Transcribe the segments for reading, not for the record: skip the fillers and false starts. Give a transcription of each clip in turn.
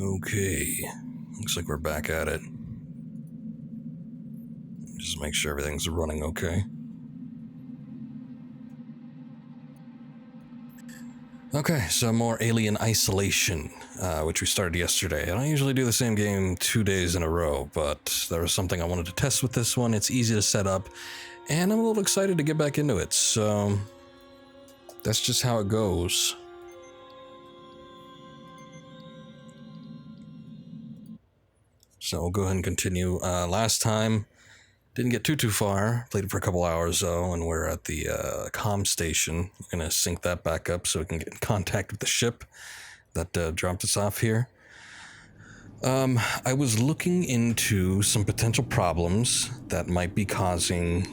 Okay, looks like we're back at it. Just make sure everything's running okay. Okay, so more Alien Isolation, which we started yesterday. I don't usually do the same game 2 days in a row, but there was something I wanted to test with this one. It's easy to set up, and I'm a little excited to get back into it, so that's just how it goes. So we'll go ahead and continue. Last time, didn't get too far. Played it for a couple hours though, and we're at the comm station. We're gonna sync that back up so we can get in contact with the ship that dropped us off here. I was looking into some potential problems that might be causing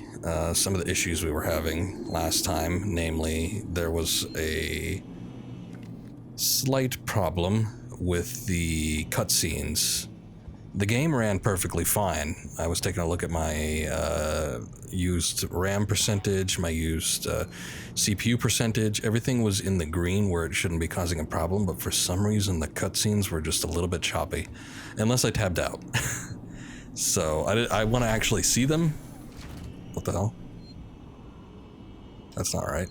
some of the issues we were having last time. Namely, there was a slight problem with the cutscenes. The game ran perfectly fine. I was taking a look at my used RAM percentage, my used CPU percentage. Everything was in the green where it shouldn't be causing a problem, but for some reason the cutscenes were just a little bit choppy. Unless I tabbed out. So I want to actually see them. What the hell? That's not right.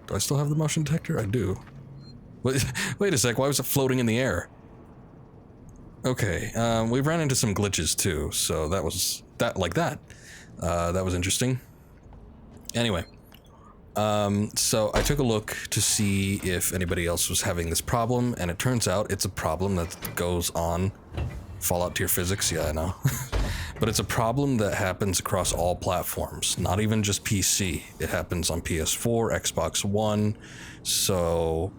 Do I still have the motion detector? I do. Wait a sec, why was it floating in the air? Okay, we ran into some glitches too, so that was that was interesting. Anyway, so I took a look to see if anybody else was having this problem, and it turns out it's a problem that goes on Fallout tier physics. Yeah, I know. But it's a problem that happens across all platforms, not even just PC. It happens on PS4, Xbox One. So,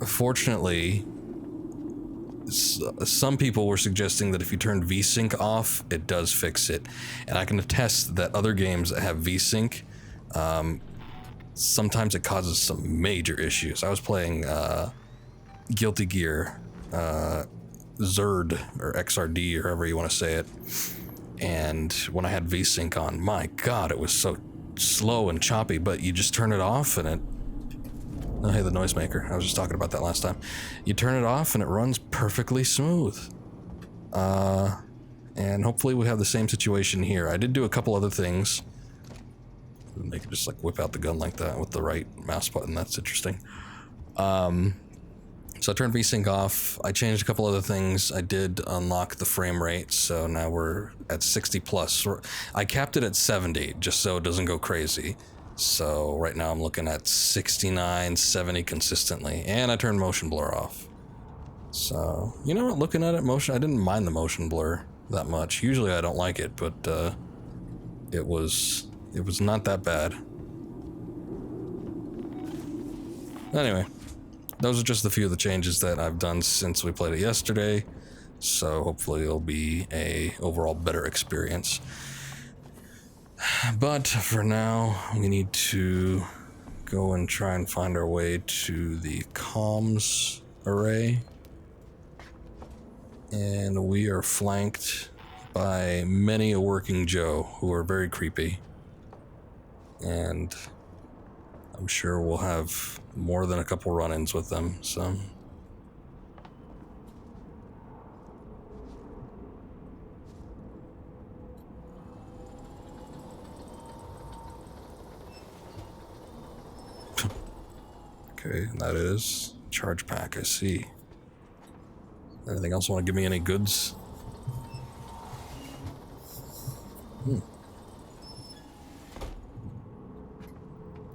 fortunately, some people were suggesting that if you turn VSync off, it does fix it. And I can attest that other games that have VSync, sometimes it causes some major issues. I was playing Guilty Gear, Zerd, or XRD, or however you want to say it. And when I had VSync on, my God, it was so slow and choppy, but you just turn it off and it... Oh, hey, the noisemaker. I was just talking about that last time. You turn it off and it runs perfectly smooth. And hopefully we have the same situation here. I did do a couple other things. They could just like whip out the gun like that with the right mouse button. That's interesting. So I turned VSync off. I changed a couple other things. I did unlock the frame rate, so now we're at 60 plus. I capped it at 70 just so it doesn't go crazy. So right now I'm looking at 69, 70 consistently, and I turned motion blur off. So, you know what, looking at it, I didn't mind the motion blur that much. Usually I don't like it, but it was not that bad. Anyway, those are just a few of the changes that I've done since we played it yesterday. So hopefully it'll be a overall better experience. But for now, we need to go and try and find our way to the comms array. And we are flanked by many a working Joe who are very creepy. And I'm sure we'll have more than a couple run-ins with them, so... Okay, that is charge pack, I see. Anything else want to give me any goods?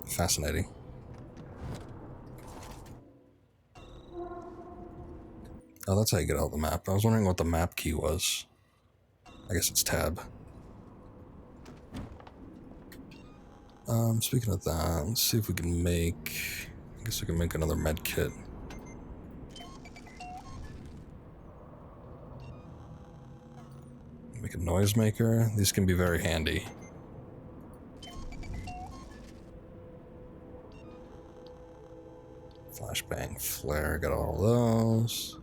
Fascinating. Oh, that's how you get out of the map. I was wondering what the map key was. I guess it's tab. Speaking of that, let's see if we can make... I guess we can make another med kit. Make a noisemaker. These can be very handy. Flashbang flare, got all those.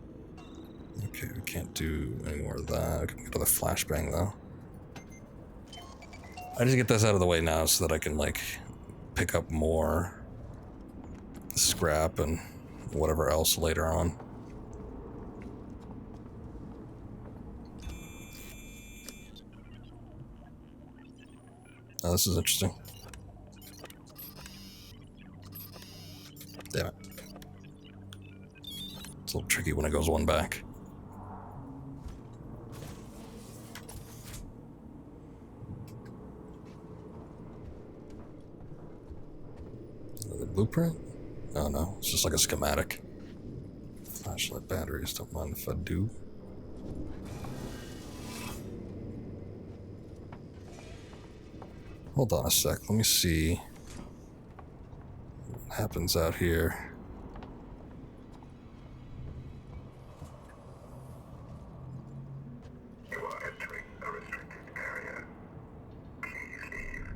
Okay, we can't do any more of that. We can go to the flashbang though. I just get this out of the way now so that I can like pick up more scrap and whatever else later on. Oh, this is interesting. Damn it. It's a little tricky when it goes one back. Another blueprint? Oh no, it's just like a schematic. Flashlight batteries, don't mind if I do. Hold on a sec, let me see what happens out here. You are entering a restricted area. Please leave.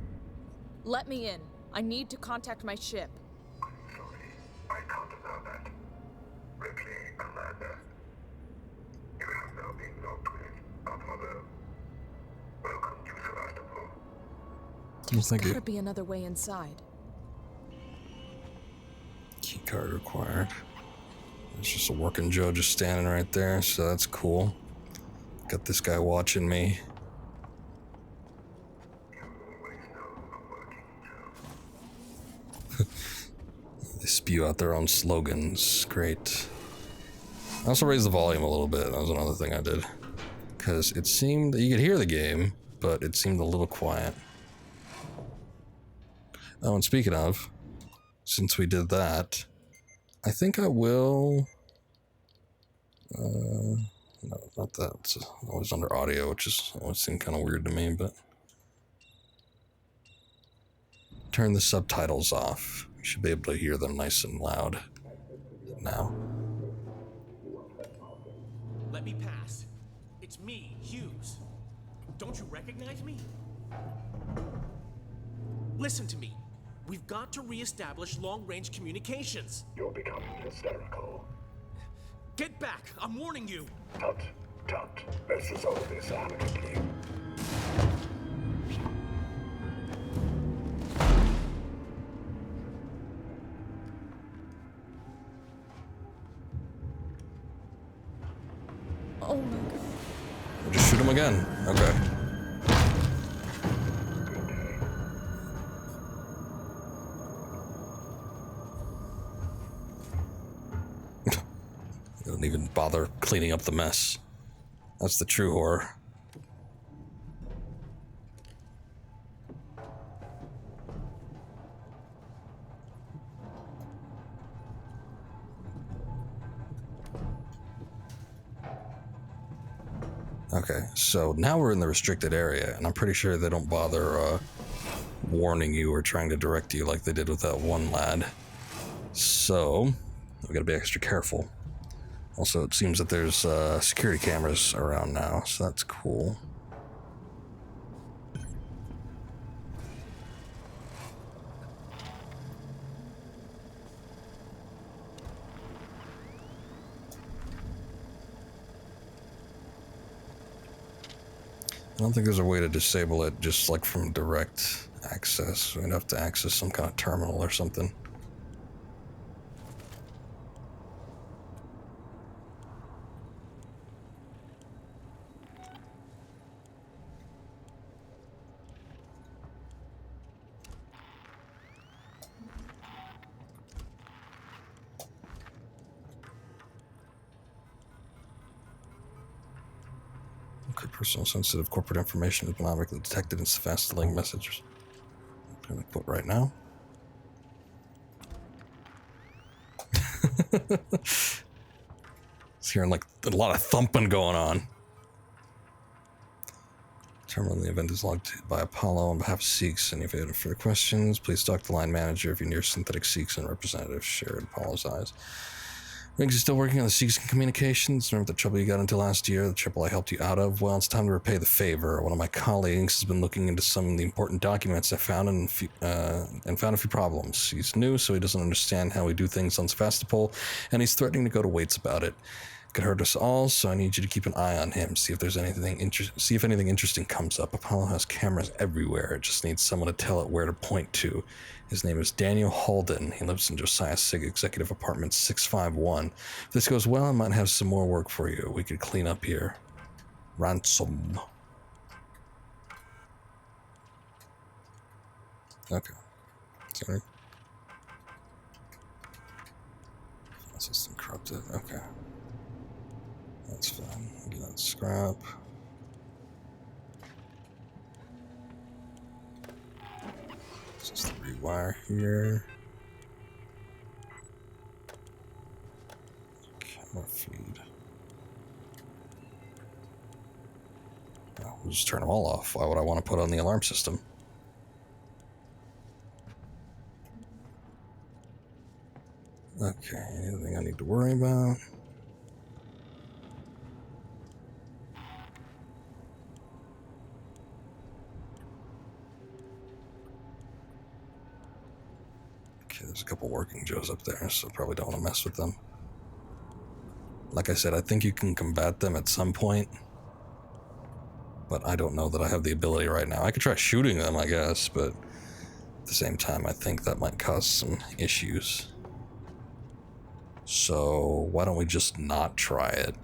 Let me in. I need to contact my ship. Sorry, I can't allow that. Ripley, Amanda. You have now been locked with Apollo. Welcome to Sevastopol. There's Thank you. gotta be another way inside. Keycard required. There's just a working Joe just standing right there, so that's cool. Got this guy watching me. You always know a working Joe. They spew out their own slogans. Great. I also raised the volume a little bit. That was another thing I did. Because it seemed that you could hear the game, but it seemed a little quiet. Oh, and speaking of, since we did that, I think I will... no, not that. It's always under audio, which is always seemed kind of weird to me, but... Turn the subtitles off. You should be able to hear them nice and loud now. Let me pass. It's me, Hughes. Don't you recognize me? Listen to me. We've got to re-establish long-range communications. You're becoming hysterical. Get back! I'm warning you! Tut, tut. Let's resolve this amicably. Oh my god. Just shoot him again. Okay. Don't even bother cleaning up the mess. That's the true horror. Okay, so now we're in the restricted area, and I'm pretty sure they don't bother warning you or trying to direct you like they did with that one lad. So, we gotta be extra careful. Also, it seems that there's security cameras around now, so that's cool. I don't think there's a way to disable it just like from direct access. We'd have to access some kind of terminal or something. Okay, personal sensitive corporate information has been automatically detected in fast link messages. I'm gonna put right now. It's hearing like a lot of thumping going on. Terminal in the event is logged by Apollo on behalf of Seeks. And if you have further questions, please talk to the line manager if you're near synthetic Seeks and representative. Shared Apollo's eyes. Riggs is still working on the Seeks communications. Remember the trouble you got into last year, the trouble I helped you out of? Well, it's time to repay the favor. One of my colleagues has been looking into some of the important documents I found and found a few problems. He's new, so he doesn't understand how we do things on Sevastopol, and he's threatening to go to Waits about it. Could hurt us all, so I need you to keep an eye on him. See if there's anything see if anything interesting comes up. Apollo has cameras everywhere. It just needs someone to tell it where to point to. His name is Daniel Halden. He lives in Josiah Sig Executive Apartment 651. If this goes well, I might have some more work for you. We could clean up here. Ransom. Okay. Sorry. System corrupted. Okay. That's fine. Get that scrap. Just the rewire here. Camera feed. Oh, we'll just turn them all off. Why would I want to put on the alarm system? Okay, anything I need to worry about? Okay, there's a couple working Joes up there, so probably don't want to mess with them. Like I said, I think you can combat them at some point, but I don't know that I have the ability right now. I could try shooting them, I guess, but at the same time, I think that might cause some issues. So why don't we just not try it?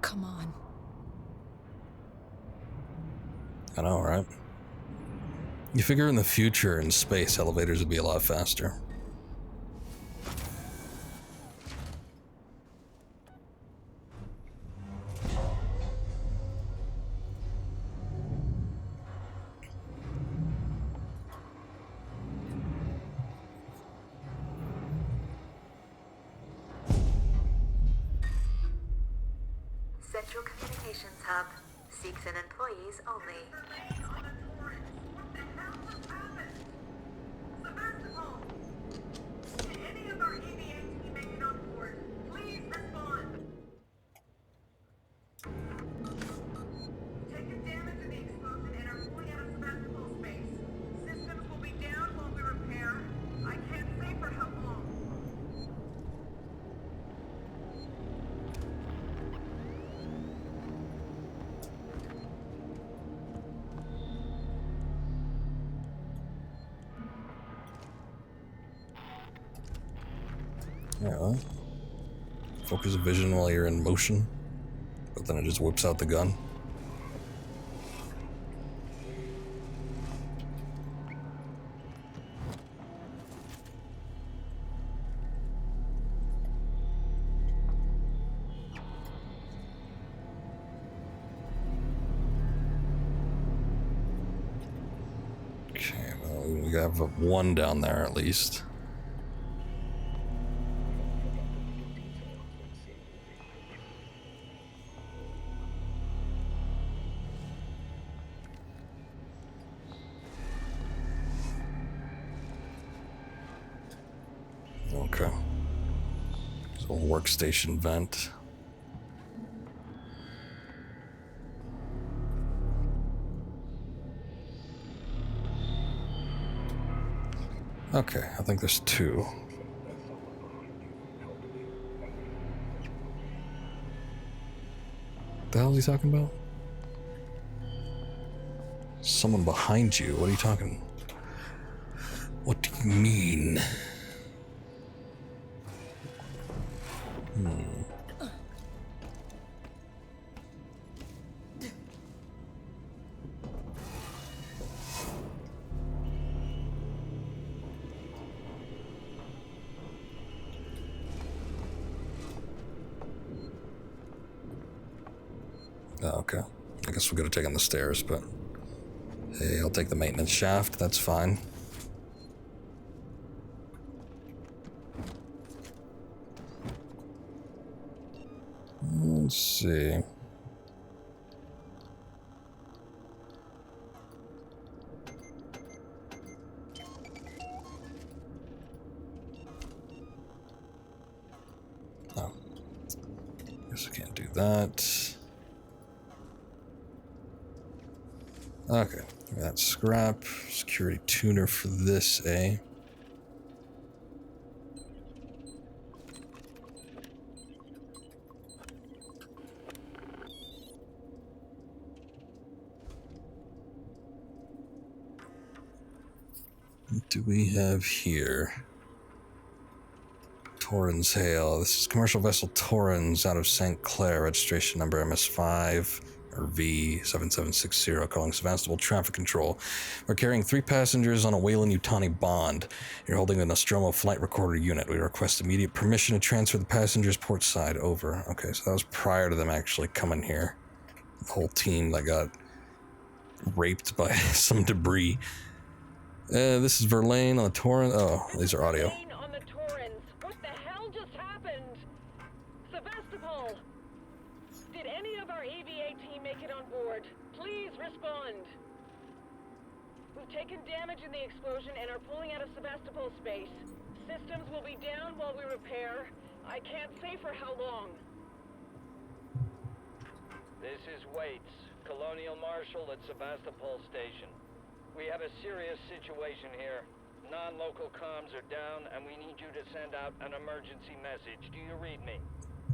Come on. I know, right? You figure in the future in space, elevators would be a lot faster. Central Communications Hub. Seeks and employees only. Yeah, well, focus vision while you're in motion, but then it just whips out the gun. Okay, well, we have one down there at least. Okay. So workstation vent. Okay, I think there's two. What the hell is he talking about? Someone behind you. What are you talking? What do you mean? Oh, okay. I guess we could have taken the stairs, but hey, I'll take the maintenance shaft. That's fine. Let's see. Oh. Guess I can't do that. Okay. That's scrap. Secure security tuner for this, eh? What do we have here? Torrens Hail. This is commercial vessel Torrens out of St. Clair, registration number MS5 or V7760, calling Sevastopol Traffic Control. We're carrying 3 passengers on a Weyland-Yutani bond. You're holding the Nostromo flight recorder unit. We request immediate permission to transfer the passengers port side. Over. Okay, so that was prior to them actually coming here. The whole team that got raped by some debris. This is Verlaine on the Torrens. Oh, these are audio. On the Torrens. What the hell just happened? Sevastopol! Did any of our EVA team make it on board? Please respond. We've taken damage in the explosion and are pulling out of Sevastopol space. Systems will be down while we repair. I can't say for how long. This is Waits, Colonial Marshal at Sevastopol Station. We have a serious situation here. Non-local comms are down, and we need you to send out an emergency message. Do you read me?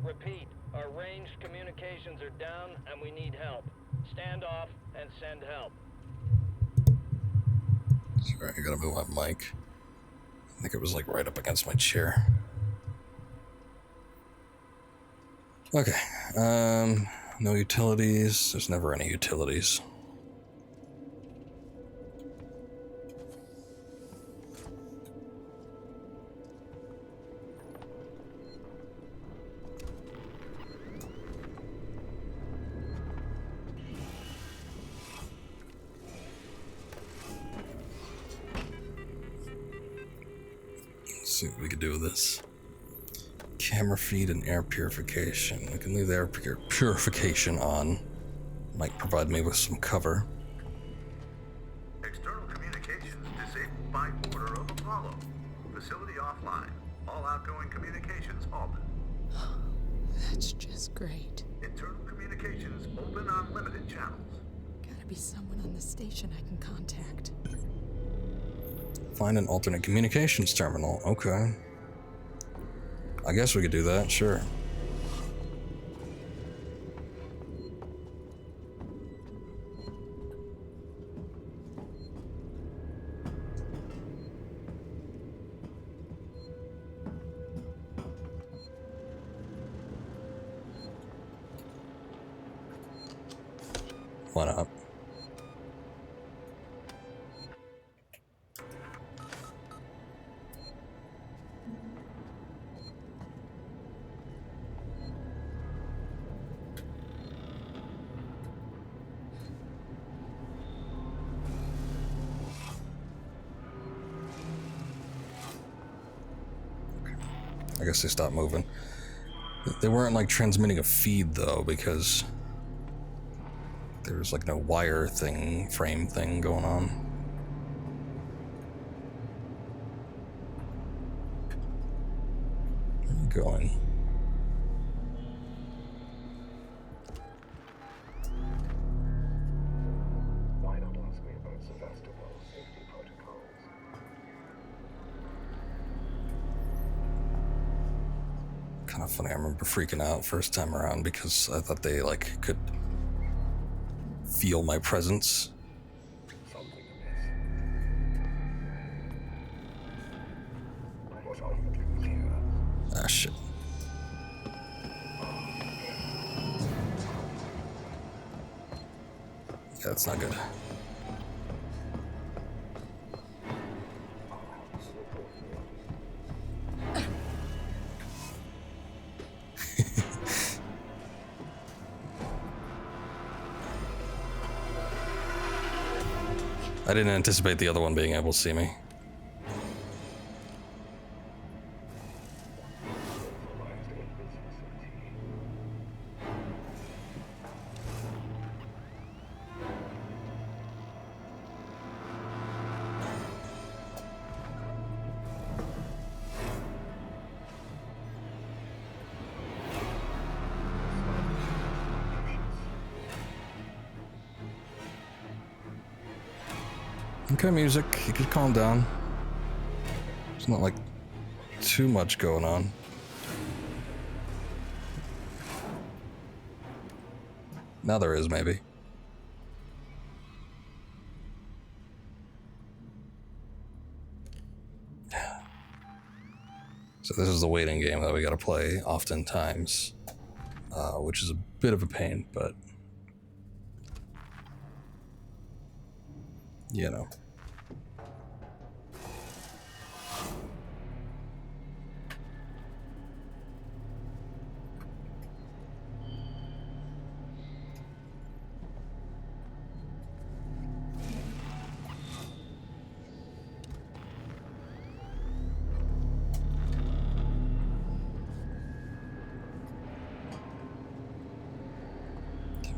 Repeat, our ranged communications are down, and we need help. Stand off and send help. Sorry, I gotta move my mic. I think it was like right up against my chair. Okay, no utilities. There's never any utilities. Let's see what we can do with this. Camera feed and air purification. We can leave the air purification on. Might provide me with some cover. External communications disabled by order of Apollo. Facility offline. All outgoing communications halted. That's just great. Internal communications open on limited channels. Gotta be someone on the station I can contact. Find an alternate communications terminal. Okay. I guess we could do that, sure. Why not? I guess they stopped moving. They weren't like transmitting a feed though, because there was like no wire thing, frame thing going on. Where are you going? Why not ask me about Sevastopol safety protocols? Kind of funny. I remember freaking out first time around because I thought they like could feel my presence. Something amiss. What are you doing here? Ah, shit. Yeah, that's not good. I didn't anticipate the other one being able to see me. Okay, music. You could calm down. It's not like too much going on. Now there is, maybe. So this is the waiting game that we gotta play oftentimes, which is a bit of a pain, but you know.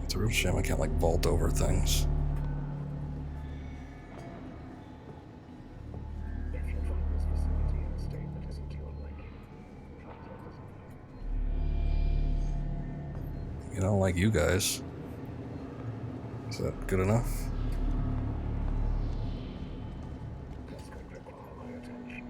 It's a real shame I can't like vault over things. If you find this facility in a state that isn't to your liking, contact us immediately. You know, like you guys. Is that good enough? This could require my attention.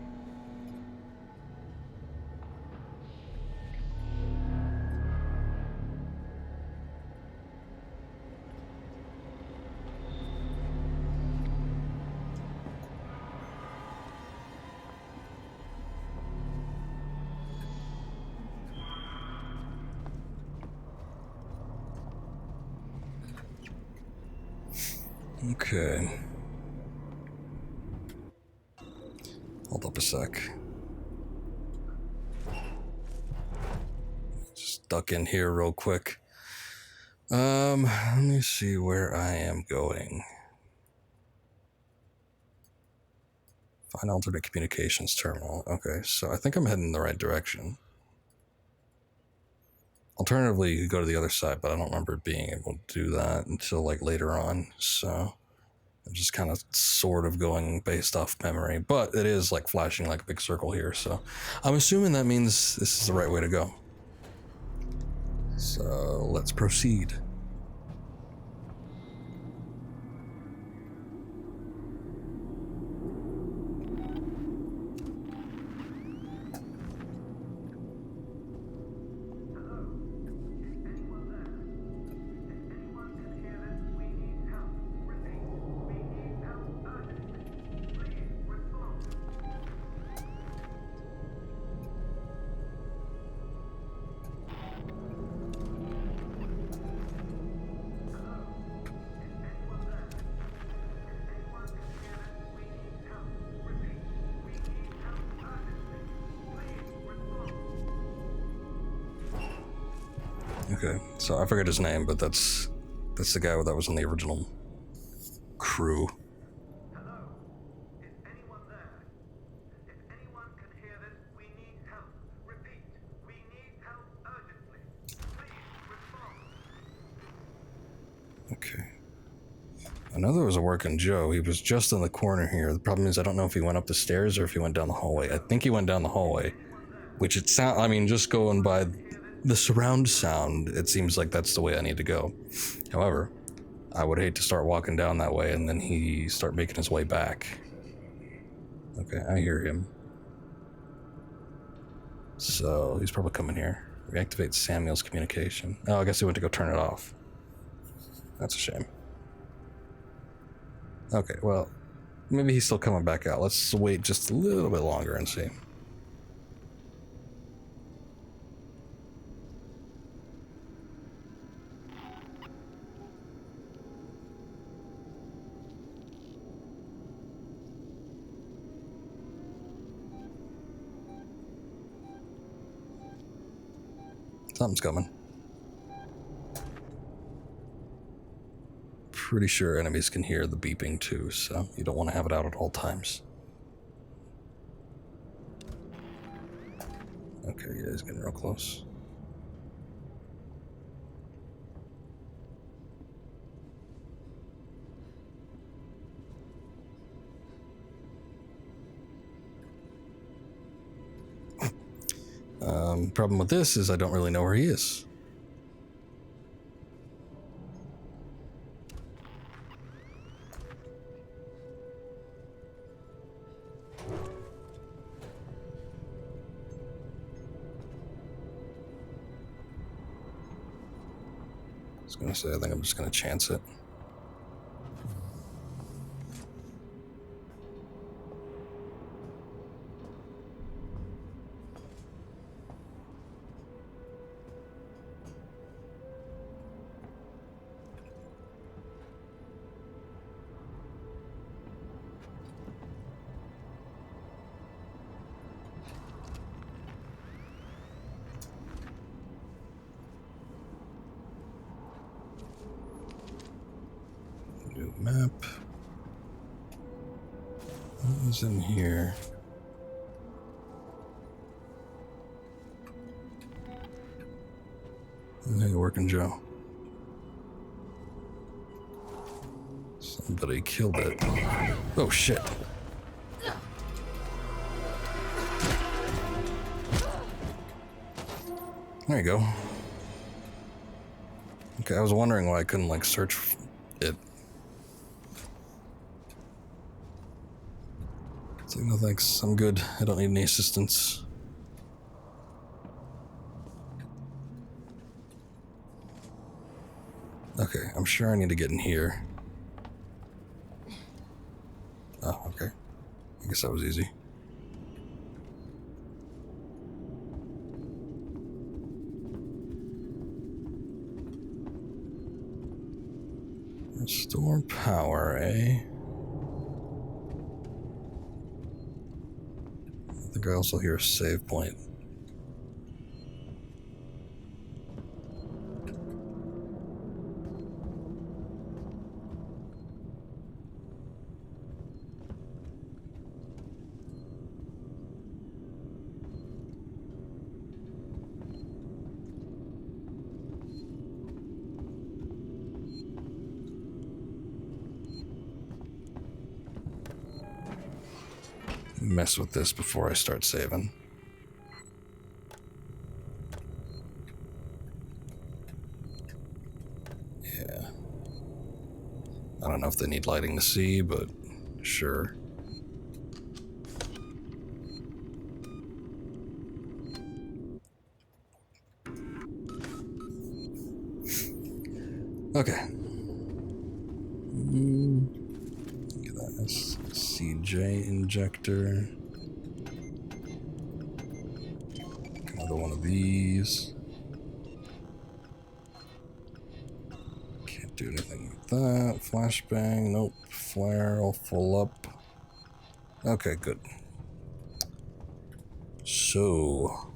Okay. Hold up a sec. Just duck in here real quick. Let me see where I am going. Find alternate communications terminal. Okay, so I think I'm heading in the right direction. Alternatively, you could go to the other side, but I don't remember being able to do that until like later on. So I'm just kind of sort of going based off memory, but it is like flashing like a big circle here. So I'm assuming that means this is the right way to go. So let's proceed. Okay, so I forget his name, but that's the guy that was in the original crew. Hello? Is anyone there? If anyone can hear this, we need help. Repeat, we need help urgently. Please respond. Okay. I know there was a working Joe. He was just in the corner here. The problem is I don't know if he went up the stairs or if he went down the hallway. I think he went down the hallway, which it sound. I mean, just going by the surround sound, it seems like that's the way I need to go. However, I would hate to start walking down that way and then he start making his way back. Okay, I hear him. So he's probably coming here. Reactivate Samuel's communication. Oh, I guess he went to go turn it off. That's a shame. Okay, well, maybe he's still coming back out. Let's wait just a little bit longer and see. Something's coming. Pretty sure enemies can hear the beeping too, so you don't want to have it out at all times. Okay, yeah, he's getting real close. Problem with this is I don't really know where he is. was gonna say, I think I'm just gonna chance it. New map. What is in here? Hey, working Joe. Somebody killed it. Oh shit. There you go. Okay, I was wondering why I couldn't like search it. It's like, no thanks, I'm good. I don't need any assistance. Okay, I'm sure I need to get in here. Oh, okay. I guess that was easy. Restore power, eh? I think I also hear a save point. Mess with this before I start saving. Yeah. I don't know if they need lighting to see, but sure. Okay. Look at that. CJ injector. Another one of these. Can't do anything with that. Flashbang, nope. Flare, all full up. Okay, good. So...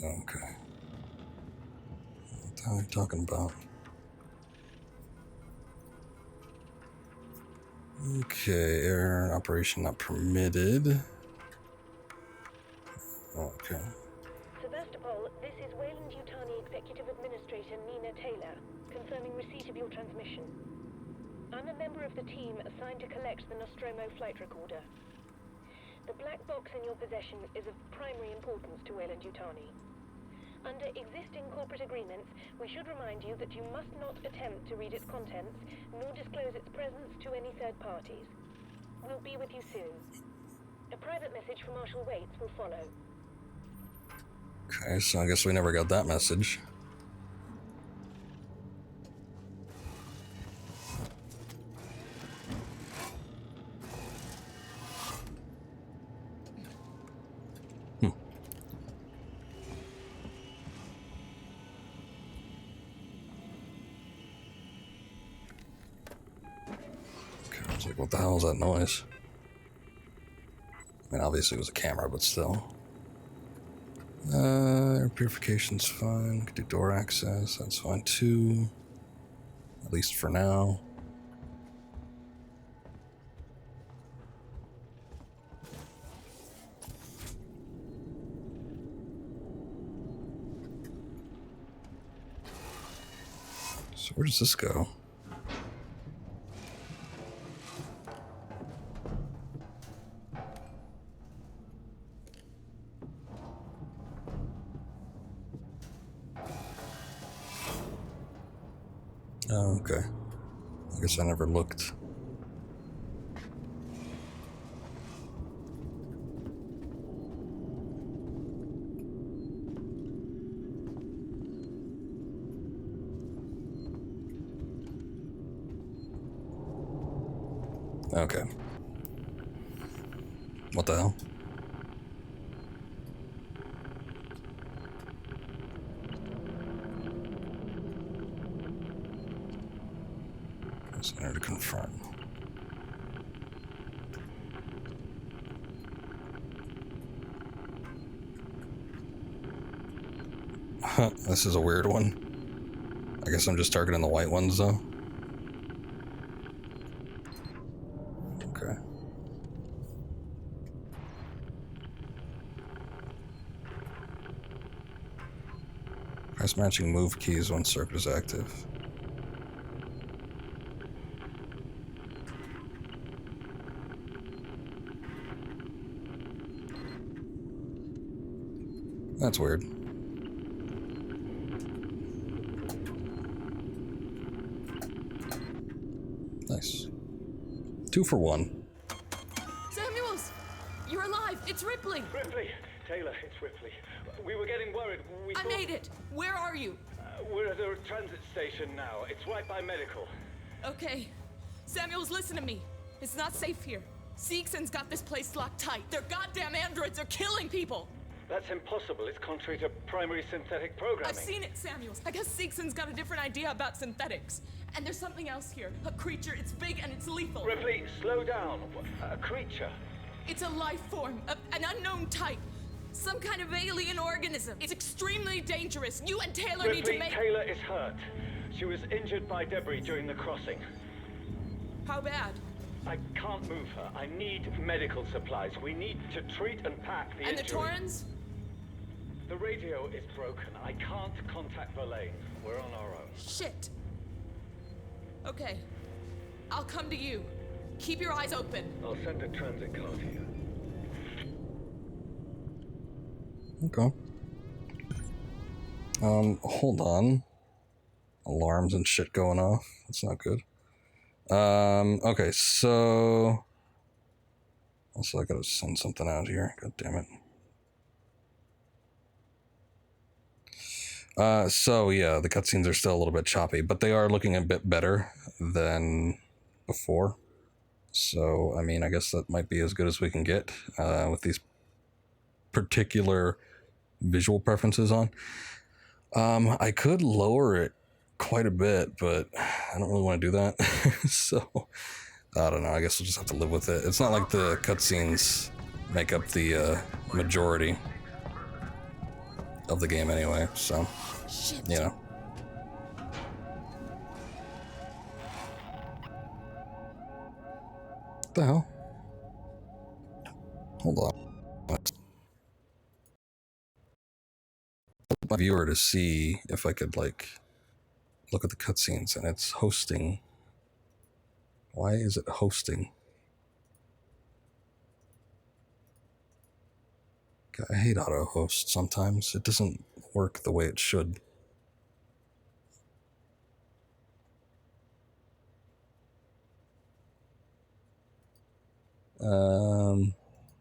Okay. What the hell are you talking about? Okay, air operation not permitted. Okay. Sebastopol, this is Wayland-Yutani Executive Administrator Nina Taylor, confirming receipt of your transmission. I'm a member of the team assigned to collect the Nostromo flight recorder. The black box in your possession is of primary importance to Wayland-Yutani. Under existing corporate agreements, we should remind you that you must not attempt to read its contents, nor disclose its presence to any third parties. We'll be with you soon. A private message from Marshal Waits will follow. Okay, so I guess we never got that message. Okay, I was like, what the hell is that noise? I mean, obviously it was a camera, but still. Air purification's fine. Could do door access, that's fine too. At least for now. So where does this go? Oh, okay. I guess I never looked. Okay. What the hell? Press enter to confirm. Huh, this is a weird one. I guess I'm just targeting the white ones though. Okay. Press matching move keys when circuit is active. That's weird. Nice. 2 for 1. Samuels! You're alive! It's Ripley! Ripley! Taylor, it's Ripley. We were getting worried. I made it! Where are you? We're at a transit station now. It's right by medical. Okay. Samuels, listen to me. It's not safe here. Seegson's got this place locked tight. Their goddamn androids are killing people! That's impossible. It's contrary to primary synthetic programming. I've seen it, Samuels. I guess Seegson's got a different idea about synthetics. And there's something else here. A creature, it's big and it's lethal. Ripley, slow down. A creature? It's a life form, an unknown type. Some kind of alien organism. It's extremely dangerous. You and Taylor need to make... Taylor is hurt. She was injured by debris during the crossing. How bad? I can't move her. I need medical supplies. We need to treat and pack the injury. And the Torrens? The radio is broken. I can't contact Verlaine. We're on our own. Shit. Okay. I'll come to you. Keep your eyes open. I'll send a transit car to you. Okay. Hold on. Alarms and shit going off. That's not good. Okay, so... Also, I gotta send something out here. God damn it. So yeah, the cutscenes are still a little bit choppy, but they are looking a bit better than before. So, I mean, I guess that might be as good as we can get, with these particular visual preferences on. I could lower it quite a bit, but I don't really want to do that. So, I don't know, I guess we'll just have to live with it. It's not like the cutscenes make up the, majority of the game anyway, so, shit. You know. What the hell? Hold on. My viewer to see if I could, like, look at the cutscenes, and it's hosting. Why is it hosting? I hate auto host sometimes. It doesn't work the way it should.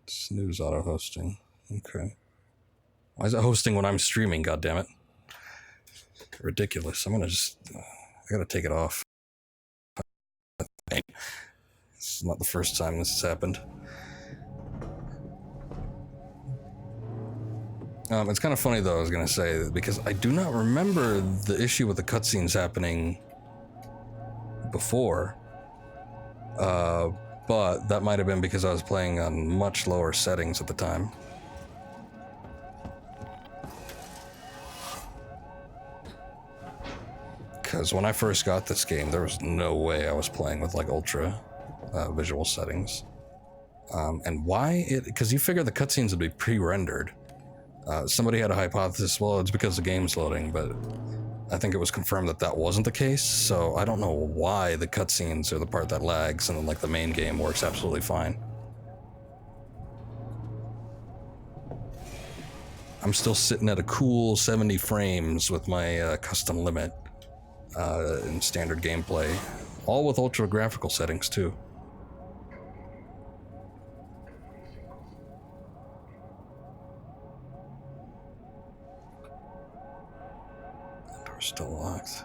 Snooze auto hosting. Okay. Why is it hosting when I'm streaming? God damn it! Ridiculous. I'm gonna just. I gotta take it off. This is not the first time this has happened. It's kind of funny though, I was gonna say, because I do not remember the issue with the cutscenes happening before. But that might have been because I was playing on much lower settings at the time. Because when I first got this game, there was no way I was playing with like ultra visual settings. And why it, because you figure the cutscenes would be pre-rendered. Somebody had a hypothesis, well, it's because the game's loading, but I think it was confirmed that that wasn't the case, so I don't know why the cutscenes are the part that lags, and then like the main game works absolutely fine. I'm still sitting at a cool 70 frames with my custom limit in standard gameplay, all with ultra graphical settings too. Door's still locked.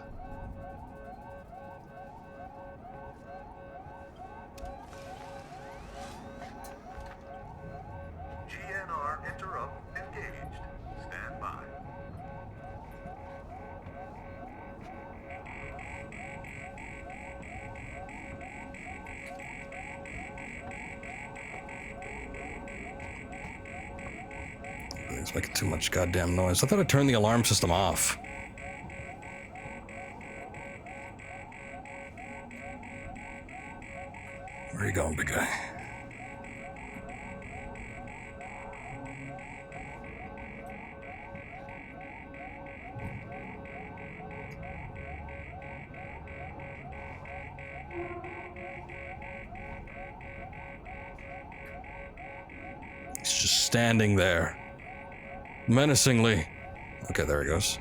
GNR interrupt engaged. Stand by. It's making too much goddamn noise. I thought I turned the alarm system off. Where are you going, big guy? He's just standing there. Menacingly. Okay, there he goes.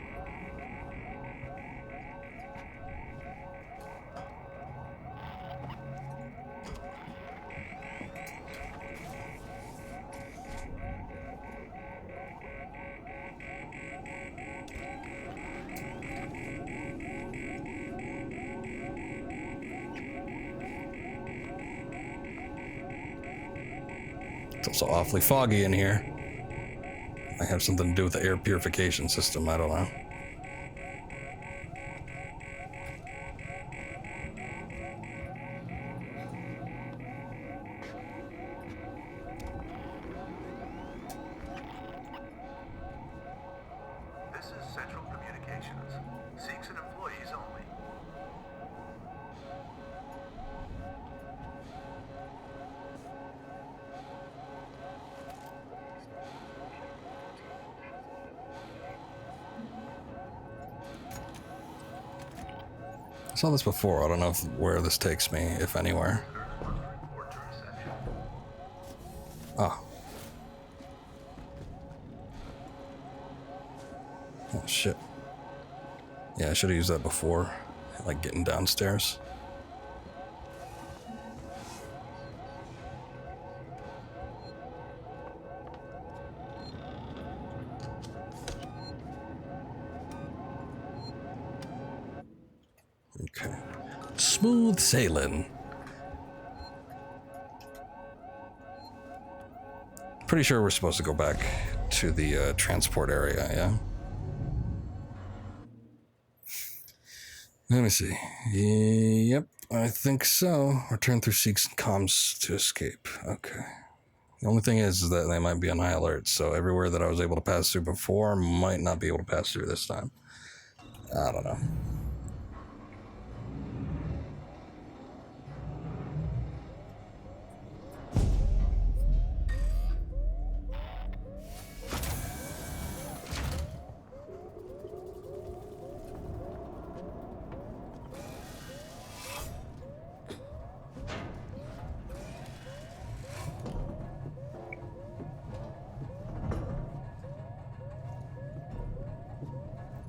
It's also awfully foggy in here. Might have something to do with the air purification system, I don't know. This is Central Communications. Seeks and employees only. I saw this before. I don't know where this takes me, if anywhere. Report to reception. Oh. Oh, shit. Yeah, I should have used that before. Like getting downstairs. Okay. Smooth sailing. Pretty sure we're supposed to go back to the transport area, yeah? Let me see. Yep, I think so. Return through Seeks and comms to escape. Okay. The only thing is that they might be on high alert, so everywhere that I was able to pass through before might not be able to pass through this time. I don't know.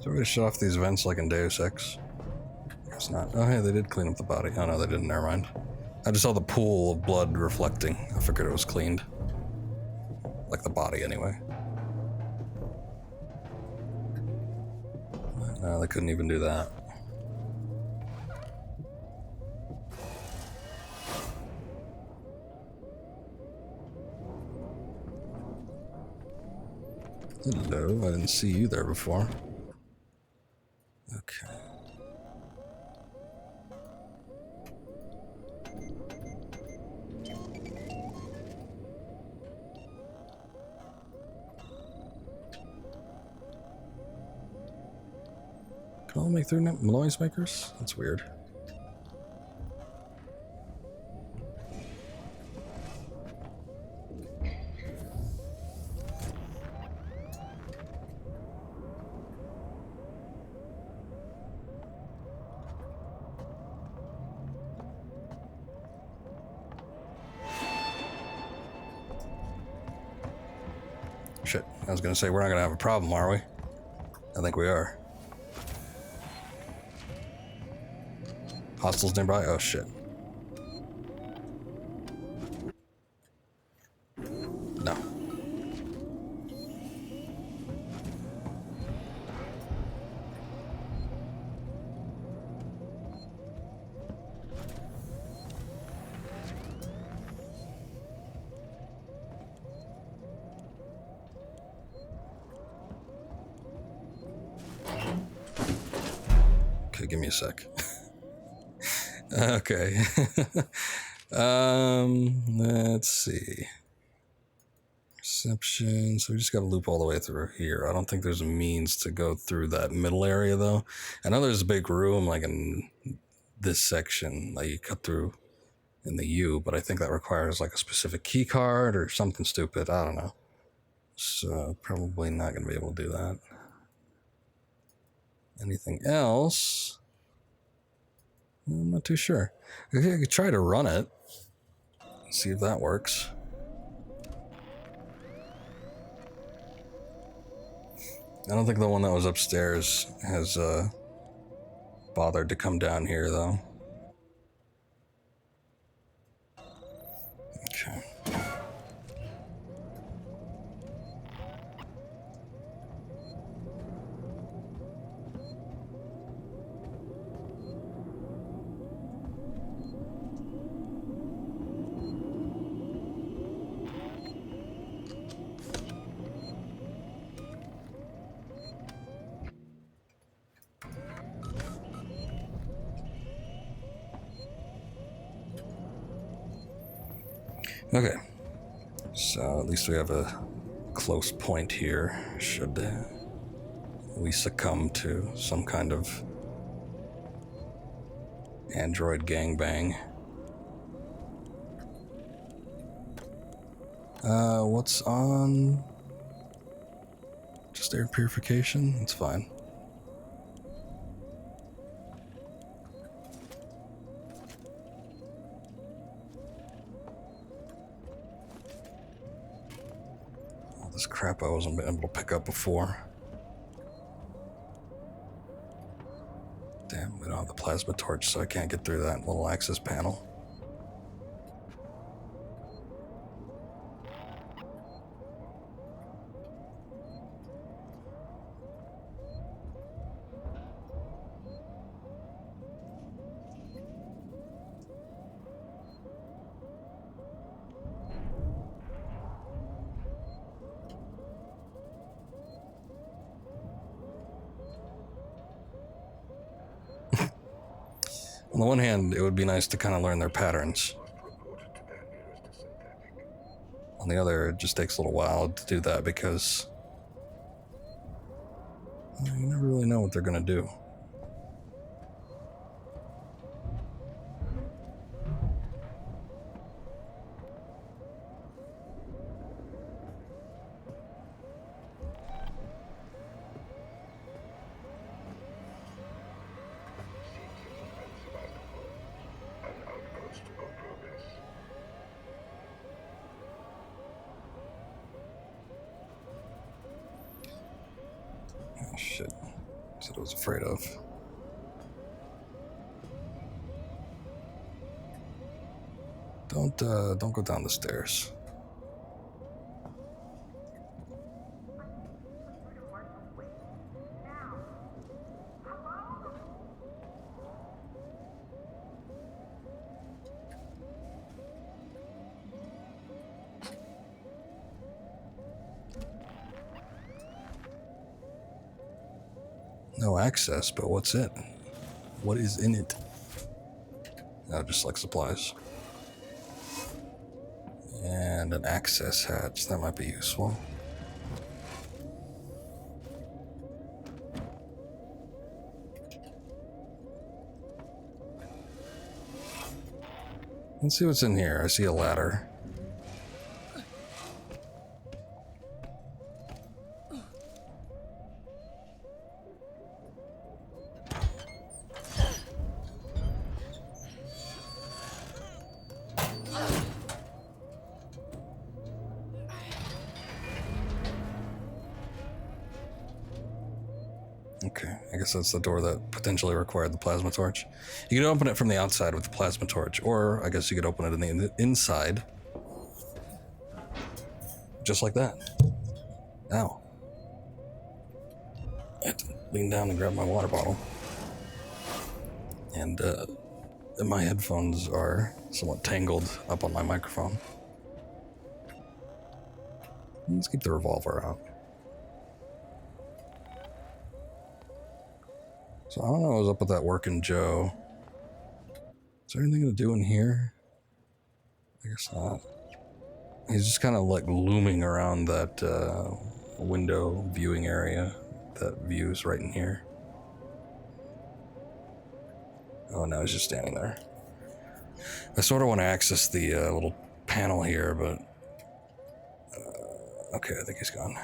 So we're gonna shut off these vents like in Deus Ex? Guess not. Oh, hey, they did clean up the body. Oh, no, they didn't. Never mind. I just saw the pool of blood reflecting. I figured it was cleaned. Like the body, anyway. No, they couldn't even do that. Hello, I didn't see you there before. Okay. Can all make through noisemakers? That's weird. shit. I was gonna say, we're not gonna have a problem, are we? I think we are. Hostiles nearby? Oh, shit. No. Okay, give me a sec. Okay. Let's see. Perception. So we just gotta loop all the way through here. I don't think there's a means to go through that middle area, though. I know there's a big room, like in this section that you cut through in the U, but I think that requires like a specific key card or something stupid. I don't know. So probably not gonna be able to do that. Anything else? I'm not too sure. I could try to run it. See if that works. I don't think the one that was upstairs has bothered to come down here, though. Okay. Okay, so at least we have a close point here, should we succumb to some kind of android gangbang. What's on? Just air purification? It's fine. This crap I wasn't able to pick up before. Damn, we don't have the plasma torch, so I can't get through that little access panel. On the one hand, it would be nice to kind of learn their patterns. On the other, it just takes a little while to do that because you never really know what they're going to do. Oh, shit. That's what I was afraid of. Don't go down the stairs. No access, but what's it? What is in it? Oh, just like supplies. And an access hatch, that might be useful. Let's see what's in here. I see a ladder. Okay, I guess that's the door that potentially required the plasma torch. You could open it from the outside with the plasma torch, or I guess you could open it in the inside. Just like that. Ow. I had to lean down and grab my water bottle. And my headphones are somewhat tangled up on my microphone. Let's keep the revolver out. So I don't know what was up with that working Joe. Is there anything to do in here? I guess not. He's just kind of like looming around that window viewing area that views right in here. Oh, now he's just standing there. I sort of want to access the little panel here, but... okay, I think he's gone.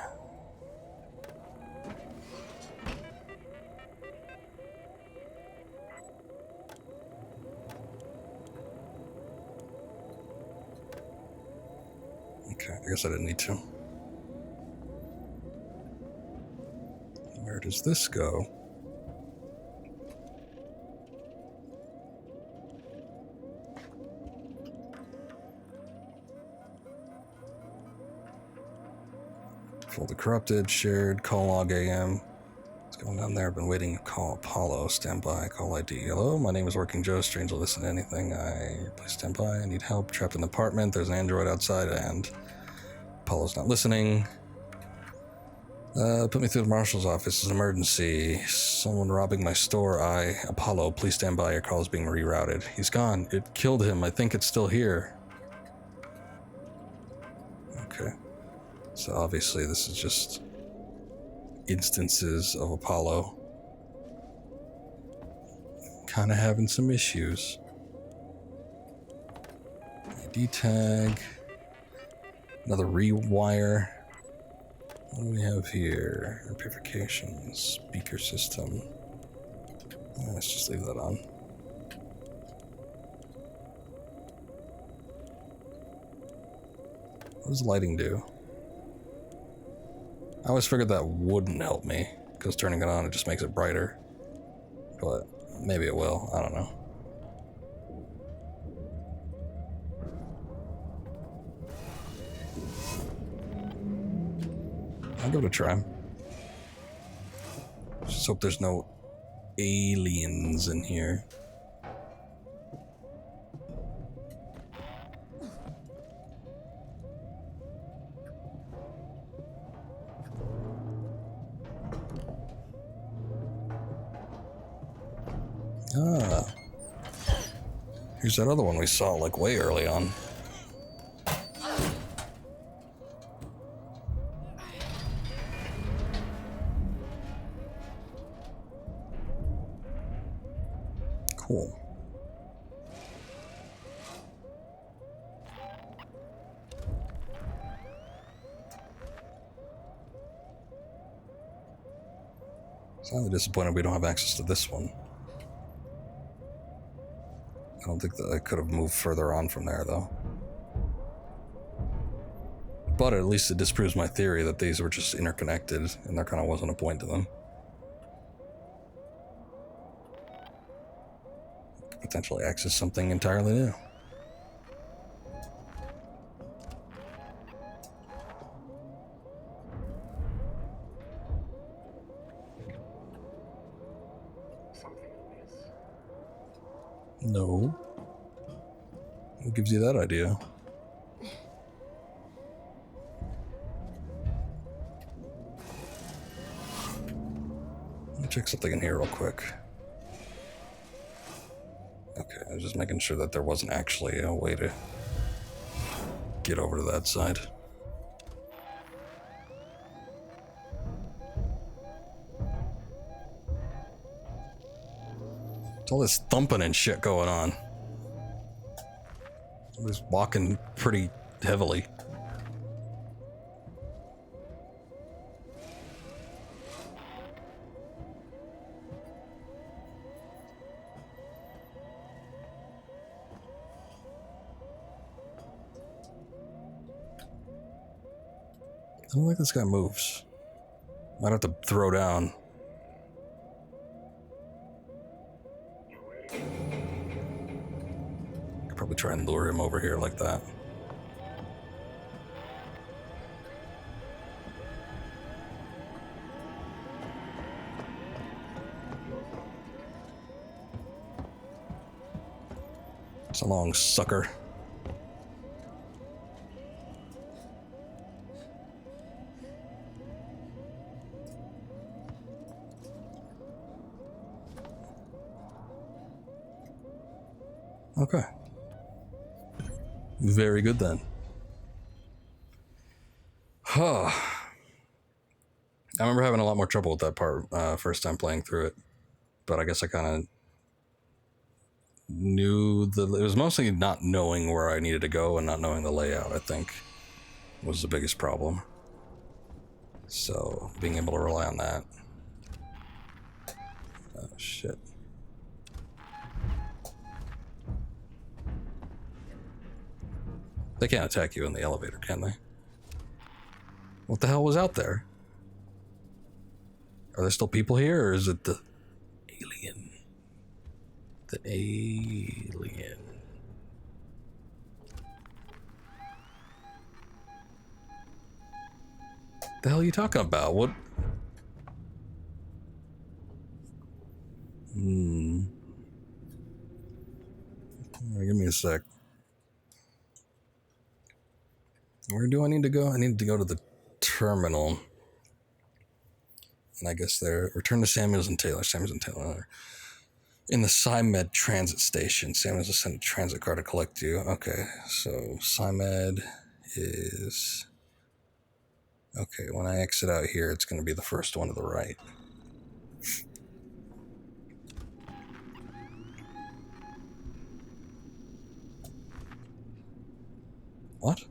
Okay, I guess I didn't need to. Where does this go? Fully corrupted, shared, call log AM. What's going on there? I've been waiting to call Apollo. Stand by, call ID. Hello, my name is Working Joe. Strange to listen to anything. Please stand by. I need help. Trapped in the apartment. There's an android outside and Apollo's not listening. Put me through the marshal's office. It's an emergency. Someone robbing my store. Apollo, please stand by. Your call is being rerouted. He's gone. It killed him. I think it's still here. Okay. So obviously this is just instances of Apollo kind of having some issues. ID tag. Another rewire. What do we have here? Amplification, speaker system. Let's just leave that on. What does lighting do? I always figured that wouldn't help me, because turning it on, it just makes it brighter. But maybe it will, I don't know. I'll give it a try. Just hope there's no aliens in here. Ah. Here's that other one we saw like way early on. Cool. Slightly disappointed we don't have access to this one. I don't think that I could have moved further on from there, though. But at least it disproves my theory that these were just interconnected, and there kind of wasn't a point to them. Could potentially access something entirely new. No. What gives you that idea? Let me check something in here real quick. Okay, I was just making sure that there wasn't actually a way to get over to that side. It's all this thumping and shit going on. I was walking pretty heavily. I don't think this guy moves. Might have to throw down. Could probably try and lure him over here like that. So long, sucker. Okay. Very good then. Huh. I remember having a lot more trouble with that part first time playing through it, but I guess I kind of knew it was mostly not knowing where I needed to go and not knowing the layout, I think, was the biggest problem. So being able to rely on that. Oh shit. They can't attack you in the elevator, can they? What the hell was out there? Are there still people here, or is it the alien? The alien. The hell are you talking about? What? Give me a sec. Where do I need to go? I need to go to the terminal. And I guess they're return to Samuels and Taylor. Samuels and Taylor. In the SciMed transit station. Samuels will send a transit car to collect you. Okay, so SciMed is... Okay, when I exit out here, it's going to be the first one to the right. What?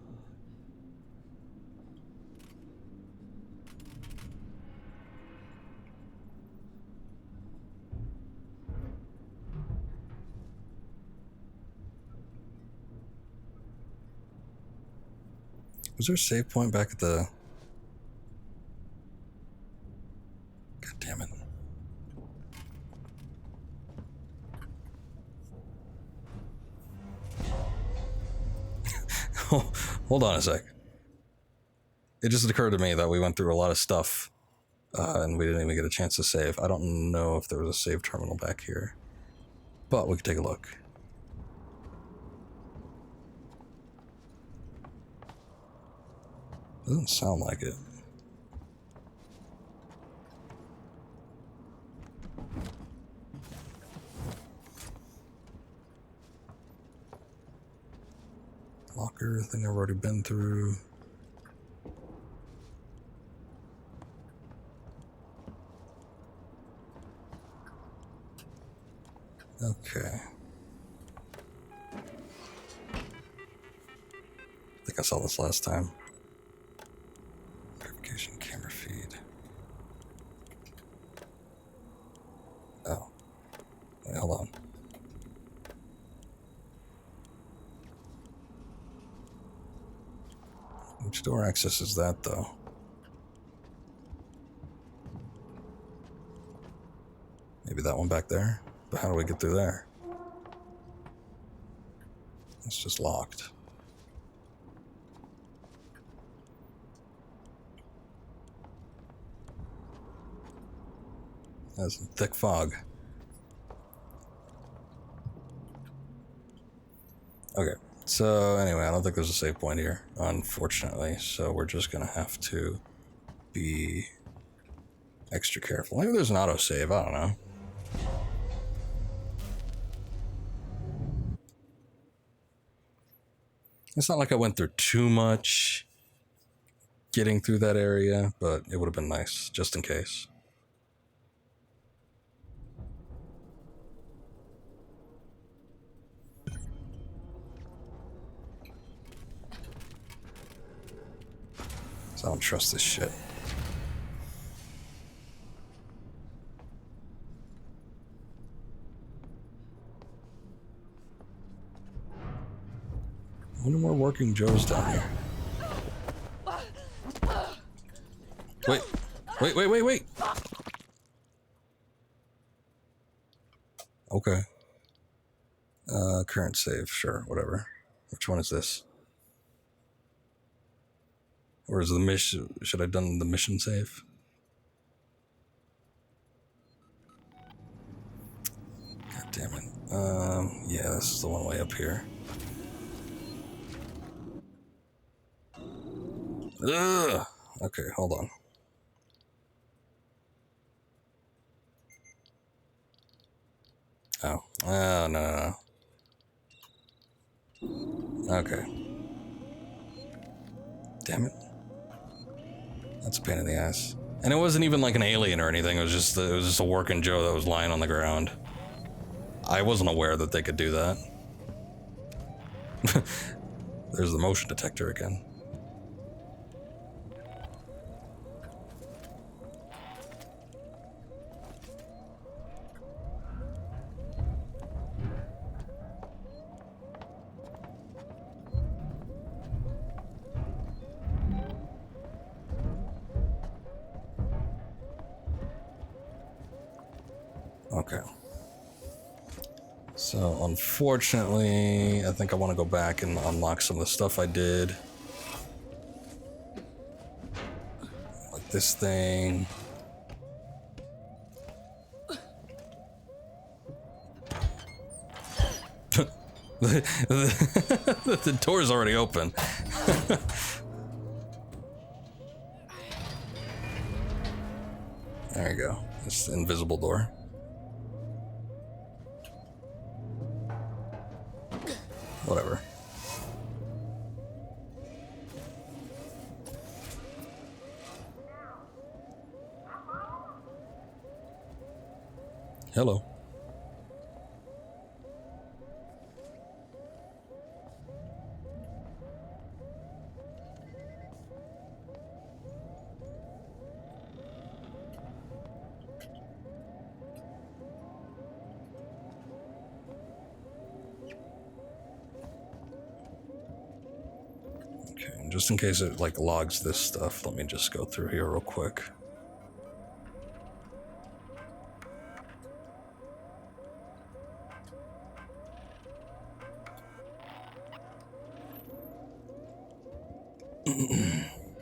Was there a save point back at the... God damn it. Hold on a sec. It just occurred to me that we went through a lot of stuff and we didn't even get a chance to save. I don't know if there was a save terminal back here, but we could take a look. Doesn't sound like it. Locker thing I've already been through. Okay. I think I saw this last time. Verification camera feed. Oh. Wait, hold on. Which door access is that, though? Maybe that one back there? But how do we get through there? It's just locked. That's some thick fog. Okay, so anyway, I don't think there's a save point here, unfortunately, so we're just gonna have to be extra careful. Maybe there's an autosave, I don't know. It's not like I went through too much getting through that area, but it would have been nice, just in case. So I don't trust this shit. I wonder more working Joes down here. Wait. Okay. Current save, sure, whatever. Which one is this? Or is the mission, should I have done the mission save? God damn it. Yeah, this is the one way up here. Ugh! Okay, hold on. Oh. Oh, no. Okay. Damn it. That's a pain in the ass. And it wasn't even like an alien or anything, it was just a working Joe that was lying on the ground. I wasn't aware that they could do that. There's the motion detector again. Okay. So, unfortunately, I think I want to go back and unlock some of the stuff I did. Like this thing. The door's already open. There you go. It's the invisible door. Whatever. Hello. Okay, just in case it like logs this stuff, let me just go through here real quick.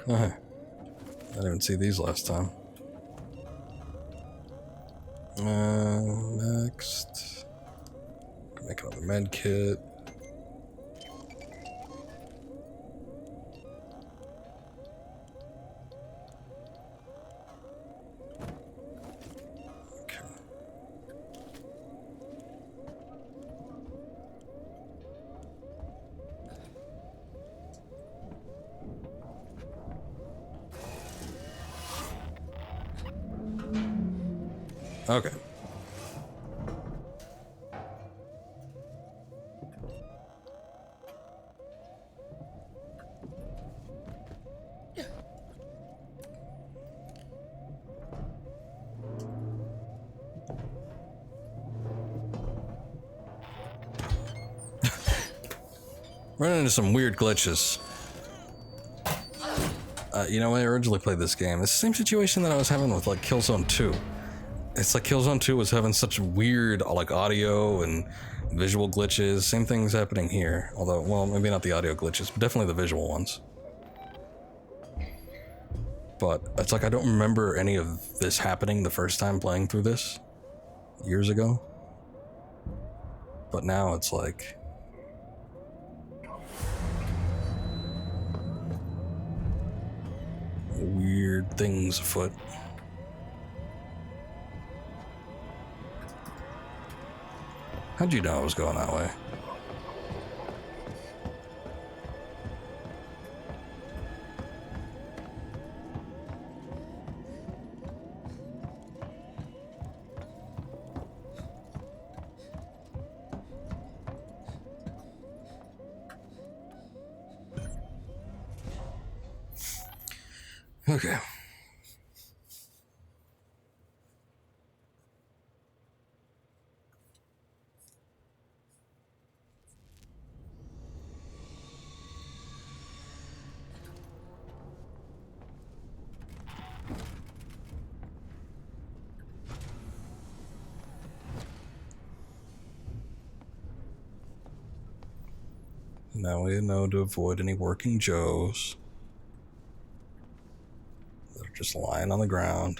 I didn't even see these last time. Next. Make another med kit. Okay. Okay. Running into some weird glitches. You know, when I originally played this game, it's the same situation that I was having with like Killzone 2. It's like Killzone 2 was having such weird like audio and visual glitches. Same thing's happening here. Although, well, maybe not the audio glitches, but definitely the visual ones. But it's like I don't remember any of this happening the first time playing through this years ago. But now it's like weird things afoot. How'd you know I was going that way? Okay. Now we know to avoid any working Joes that are just lying on the ground.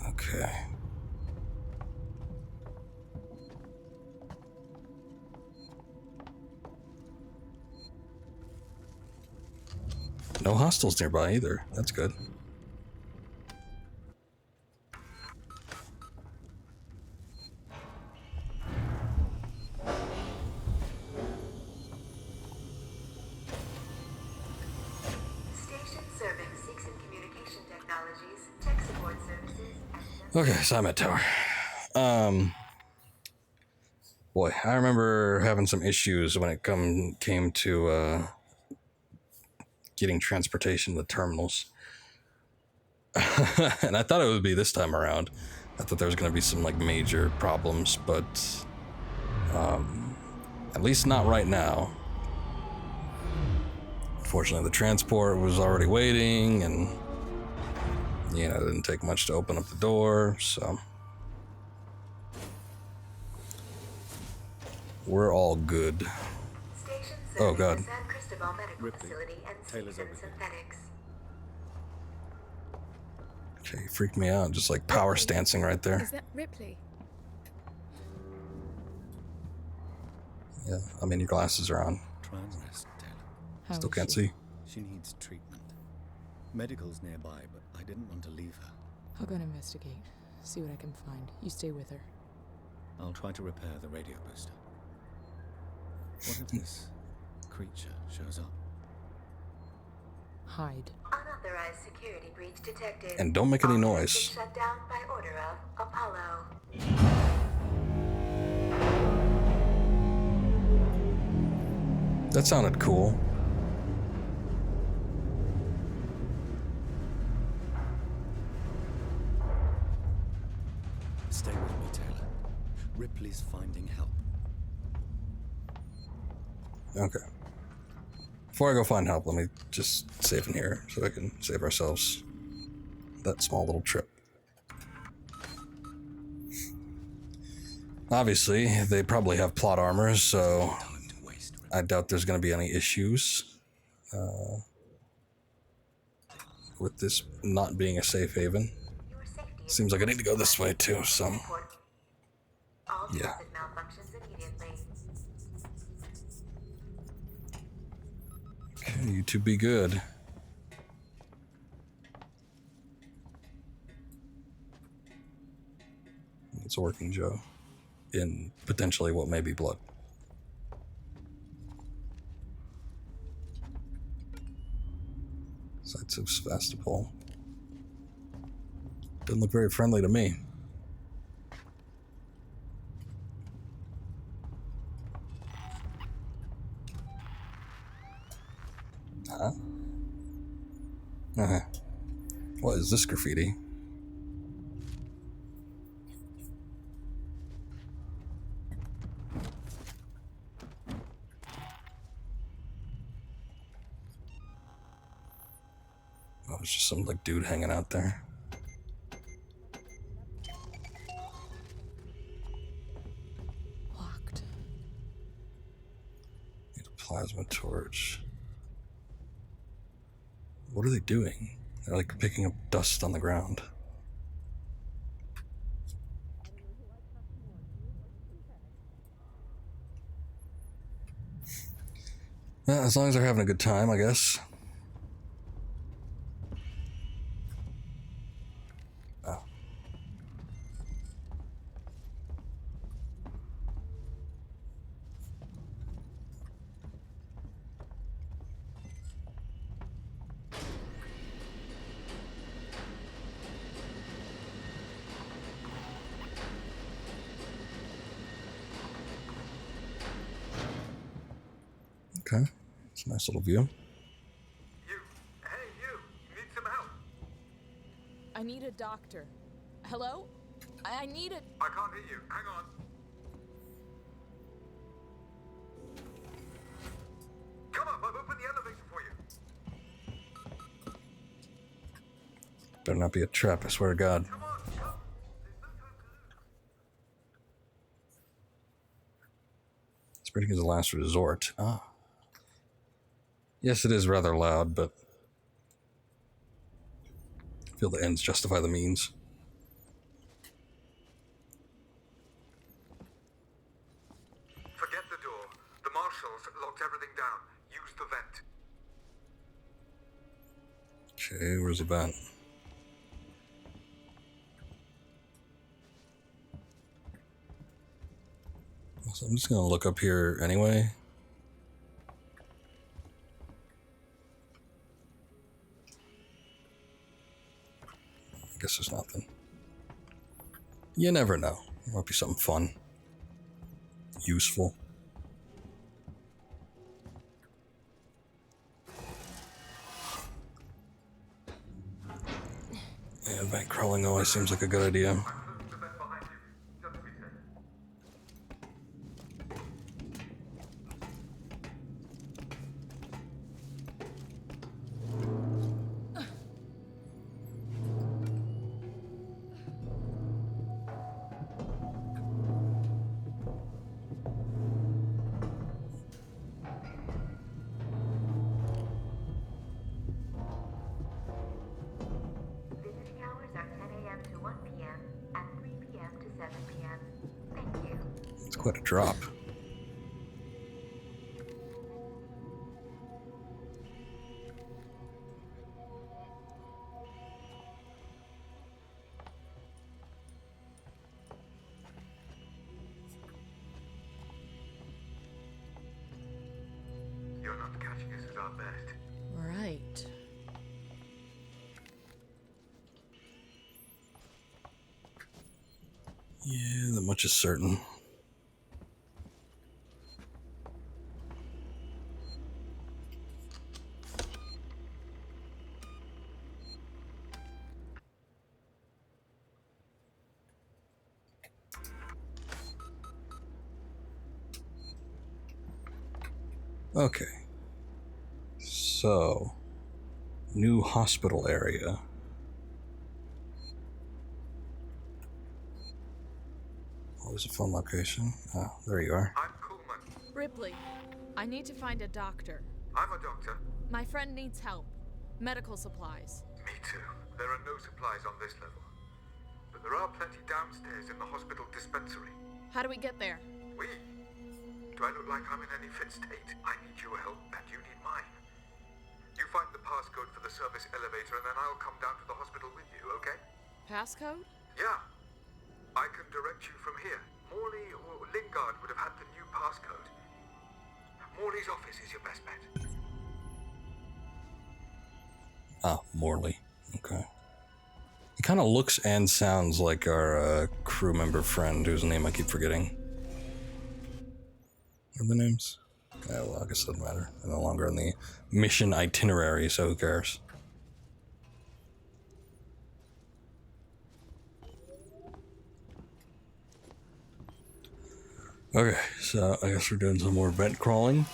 Okay. No hostiles nearby either. That's good. Station serving Seeks and Communication Technologies, tech support services, and Okay, so I'm at tower. Boy, I remember having some issues when it came to getting transportation to the terminals. And I thought it would be this time around. I thought there was going to be some like major problems, but at least not right now. Fortunately, the transport was already waiting, and you know, it didn't take much to open up the door, so we're all good. station Oh, serving God. the San Cristobal Medical Ripley, Facility and Taylor's Seeks over and here. Synthetics. Okay, you freaked me out, just like power stancing right there. Is that Ripley? Yeah, I mean, your glasses are on. Try and rest, Taylor. How Still is can't she? see. She needs treatment. Medical's nearby, but I didn't want to leave her. I'll go and investigate. See what I can find. You stay with her. I'll try to repair the radio booster. What if this creature shows up? Hide. Unauthorized security breach detected. And don't make any All noise. systems shut down by order of Apollo. That sounded cool. Stay with me, Taylor. Ripley's finding help. Okay. Before I go find help, let me just save in here so I can save ourselves that small little trip. Obviously, they probably have plot armor, so Time to waste. I doubt there's going to be any issues with this not being a safe haven. Your safety is Seems like I need to go this way too, so important. All yeah. transit malfunctions immediately. Okay, you two be good. It's a working Joe in potentially what may be blood. Sites of Sevastopol. Doesn't look very friendly to me. Huh? Uh-huh. What is this graffiti? Oh, it's just some like dude hanging out there. Locked. Need a plasma torch. What are they doing? They're like picking up dust on the ground. Well, as long as they're having a good time, I guess. Oh. Okay, it's a nice little view. You, hey you, need some help? I need a doctor. Hello? I need a... I can't hear you. Hang on. Come up, I've opened the elevator for you. Better not be a trap, I swear to God. Come on, come. There's no time to lose. Spreading is a last resort. Ah. Yes, it is rather loud, but I feel the ends justify the means. Forget the door. The marshals locked everything down. Use the vent. Okay, where's the vent? So I'm just gonna look up here anyway. I guess there's nothing. You never know. There might be something fun. Useful. Yeah, vent crawling always seems like a good idea. I'm closing the vent behind you. Just to be safe. Visiting hours are 10 a.m. to 1 p.m. and 3 p.m. to 7 p.m. Thank you. It's quite a drop. You're not catching us at our best. Right. Yeah, that much is certain. Okay. So, new hospital area. Always a fun location. Ah, there you are. I'm Coolman. Ripley, I need to find a doctor. I'm a doctor. My friend needs help. Medical supplies. Me too. There are no supplies on this level. But there are plenty downstairs in the hospital dispensary. How do we get there? We? Do I look like I'm in any fit state? I need your help and you need mine. You find the passcode for the service elevator and then I'll come down to the hospital with you, okay? Passcode? Yeah. I can direct you from here. Morley or Lingard would have had the new passcode. Morley's office is your best bet. Ah, Morley. Okay. He kind of looks and sounds like our crew member friend, whose name I keep forgetting. What are the names? Yeah, well, I guess it doesn't matter. They're no longer on the mission itinerary, so who cares? Okay, so I guess we're doing some more vent crawling.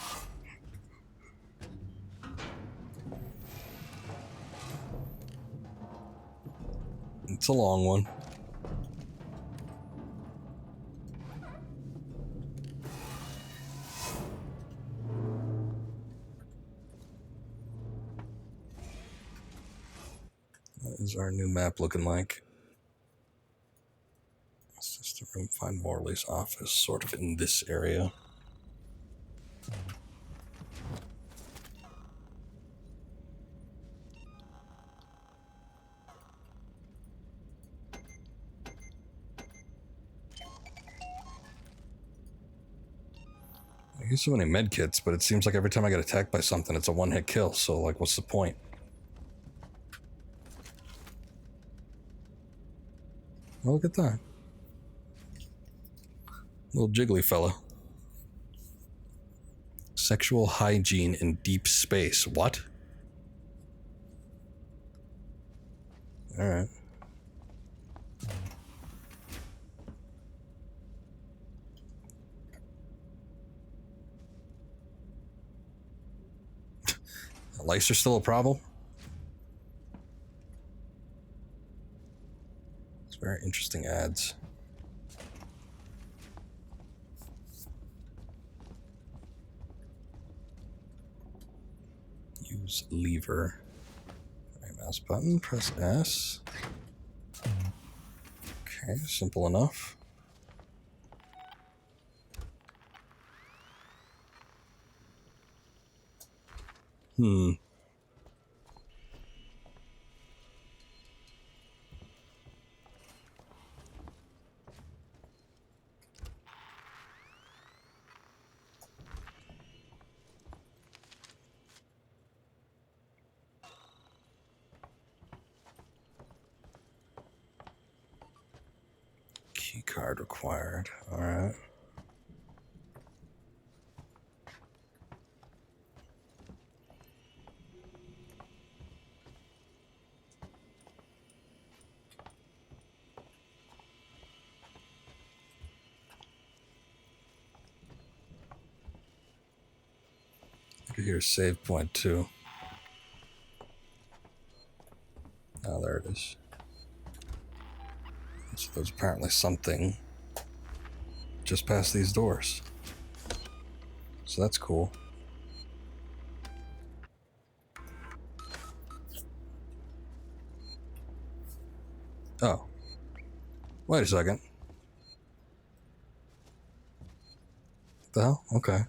It's a long one. What is our new map looking like? System room, find Morley's office, sort of in this area. I use so many medkits, but it seems like every time I get attacked by something, it's a one-hit kill, so, like, what's the point? Oh, look at that. Little jiggly fella. Sexual hygiene in deep space. What? Alright. Lice are still a problem? It's very interesting ads. Use lever. Right mouse button, press S. Okay, simple enough. Key card required. Alright. Here's save point 2. Oh, there it is. So there's apparently something just past these doors. So that's cool. Oh. Wait a second. What the hell? Okay.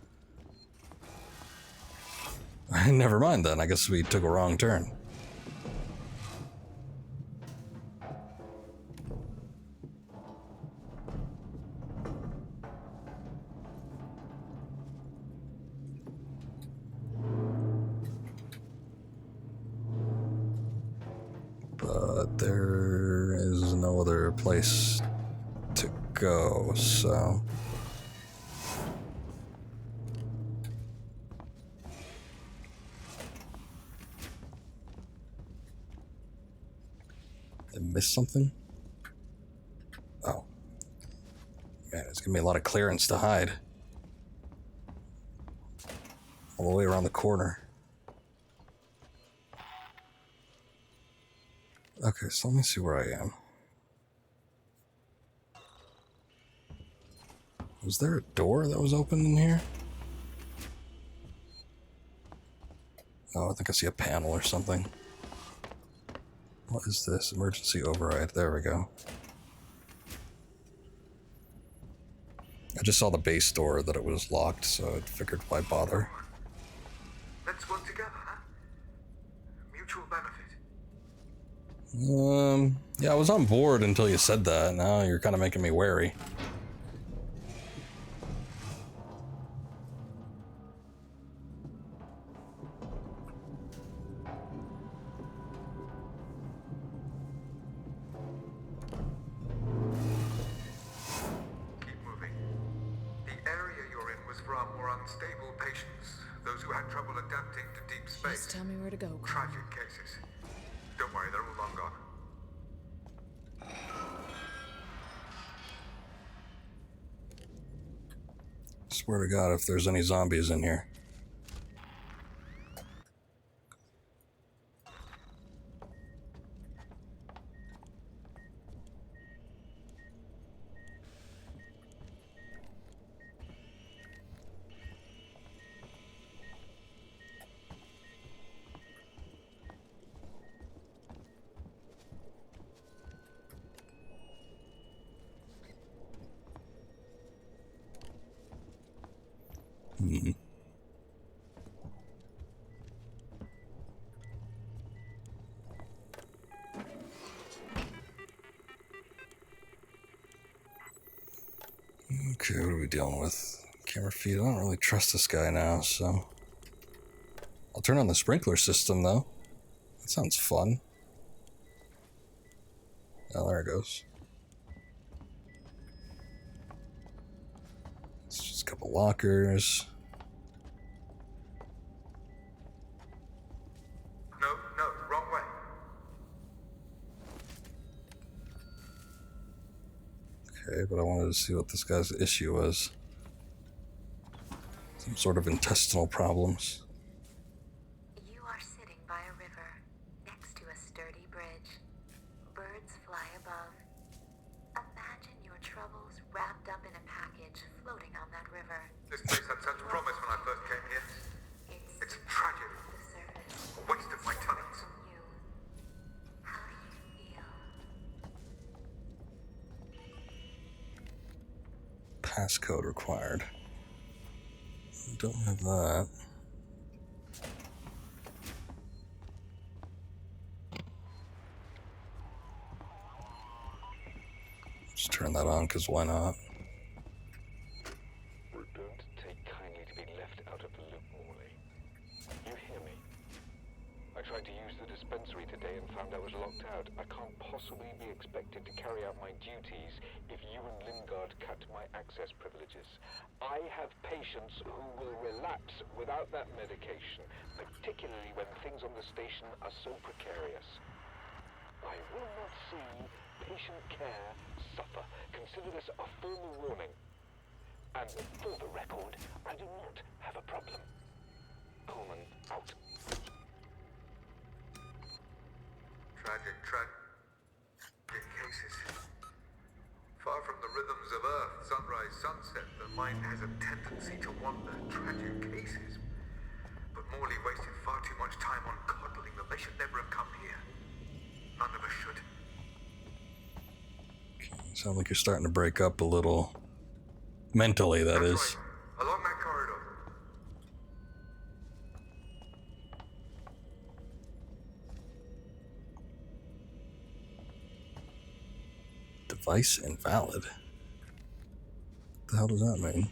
Never mind then. I guess we took a wrong turn. But there is no other place to go, so... I missed something? Oh. Man, it's gonna be a lot of clearance to hide. All the way around the corner. Okay, so let me see where I am. Was there a door that was open in here? Oh, I think I see a panel or something. What is this? Emergency override. There we go. I just saw the base door that it was locked, so I figured why bother. Let's work together, huh? Mutual benefit. Yeah, I was on board until you said that. Now you're kind of making me wary. Keep moving. The area you're in was for our more unstable patients, those who had trouble adapting to deep space. Just tell me where to go. Tragic cases. Don't worry, they're all long gone. Swear to God, if there's any zombies in here. Okay, what are we dealing with? Camera feed. I don't really trust this guy now, so... I'll turn on the sprinkler system, though. That sounds fun. Oh, there it goes. It's just a couple lockers. No, wrong way. Okay, but I wanted to see what this guy's issue was. Some sort of intestinal problems. You are sturdy bridge. Birds fly above. Imagine your troubles wrapped up in a package floating on that river. This place had such promise when I first came here. It's tragic. The surface. A waste of my talents. From you. How do you feel? Passcode required. Don't have that. Just turn that on, because why not? Don't take kindly to be left out of the loop, Morley. You hear me? I tried to use the dispensary today and found I was locked out. I can't possibly be expected to carry out my duties if you and Lingard cut my access privileges. I have patients who will relapse without that medication, particularly when things on the station are so precarious. I will not see patient care suffer. Consider this a formal warning. And for the record, I do not have a problem. Coleman, out. Tragic cases. Far from the rhythms of Earth, sunrise, sunset, the mind has a tendency to wander. Tragic cases. But Morley wasted far too much time on coddling them. They should never have come here. None of us should. Sound like you're starting to break up a little. Mentally, that is. Right. Along that corridor. Device invalid. What the hell does that mean?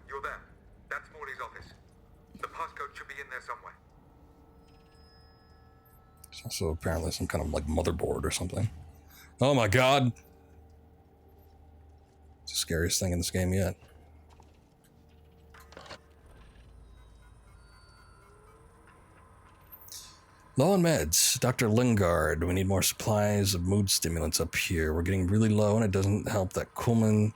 You're there. That's Morley's office. The passcode should be in there somewhere. It's also apparently some kind of like motherboard or something. Oh my god! It's the scariest thing in this game yet. Low on meds. Dr. Lingard, we need more supplies of mood stimulants up here. We're getting really low, and it doesn't help that Coleman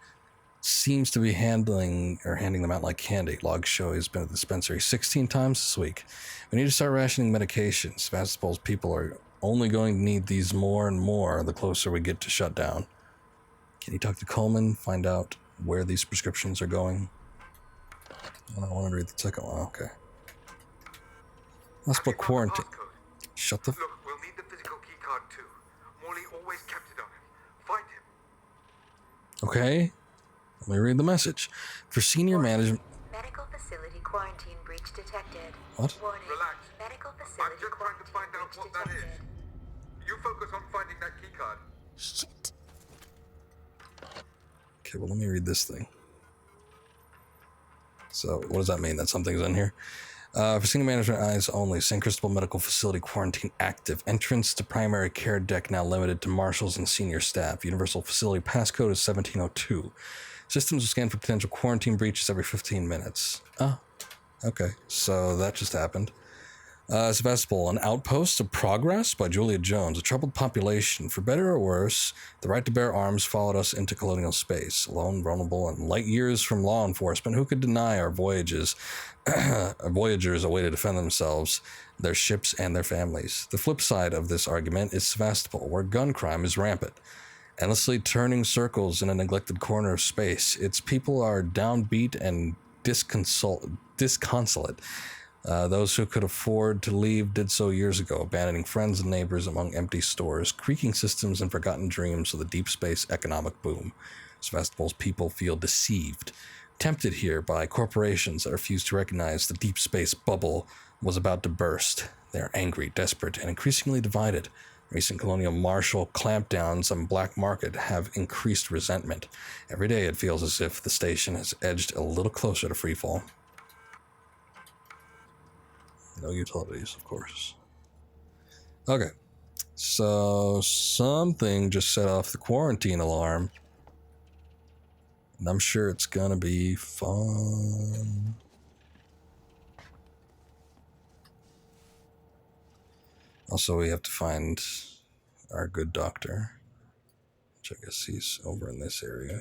seems to be handing them out like candy. Logs show he's been at the dispensary 16 times this week. We need to start rationing medications. Sebastopol's people are only going to need these more and more the closer we get to shutdown. Can you talk to Coleman, find out where these prescriptions are going? I don't want to read the second one. Okay. Let's put quarantine. Shut the. Look, we'll need the physical keycard too. Morley always kept it on him. Find him. Okay. Let me read the message. For senior management. Medical facility quarantine breach detected. What? Warning. Relax. Medical I'm facility just trying to find out what that is. You focus on finding that keycard. Shit. Okay, well, let me read this thing. So, what does that mean? That something's in here? For senior management eyes only, St. Cristobal Medical Facility quarantine active. Entrance to primary care deck now limited to marshals and senior staff. Universal facility passcode is 1702. Systems will scan for potential quarantine breaches every 15 minutes. Oh, okay. So that just happened. Sebastopol, an outpost of progress by Julia Jones. A troubled population. For better or worse, the right to bear arms followed us into colonial space. Alone, vulnerable, and light years from law enforcement, who could deny our voyagers a way to defend themselves, their ships, and their families? The flip side of this argument is Sebastopol, where gun crime is rampant, endlessly turning circles in a neglected corner of space. Its people are downbeat and disconsolate. Those who could afford to leave did so years ago, abandoning friends and neighbors among empty stores, creaking systems, and forgotten dreams of the deep space economic boom. Sebastopol's people feel deceived, tempted here by corporations that refuse to recognize the deep space bubble was about to burst. They are angry, desperate, and increasingly divided. Recent colonial martial clampdowns on black market have increased resentment. Every day it feels as if the station has edged a little closer to freefall. No utilities, of course. Okay. So something just set off the quarantine alarm. And I'm sure it's gonna be fun. Also, we have to find our good doctor, which I guess he's over in this area.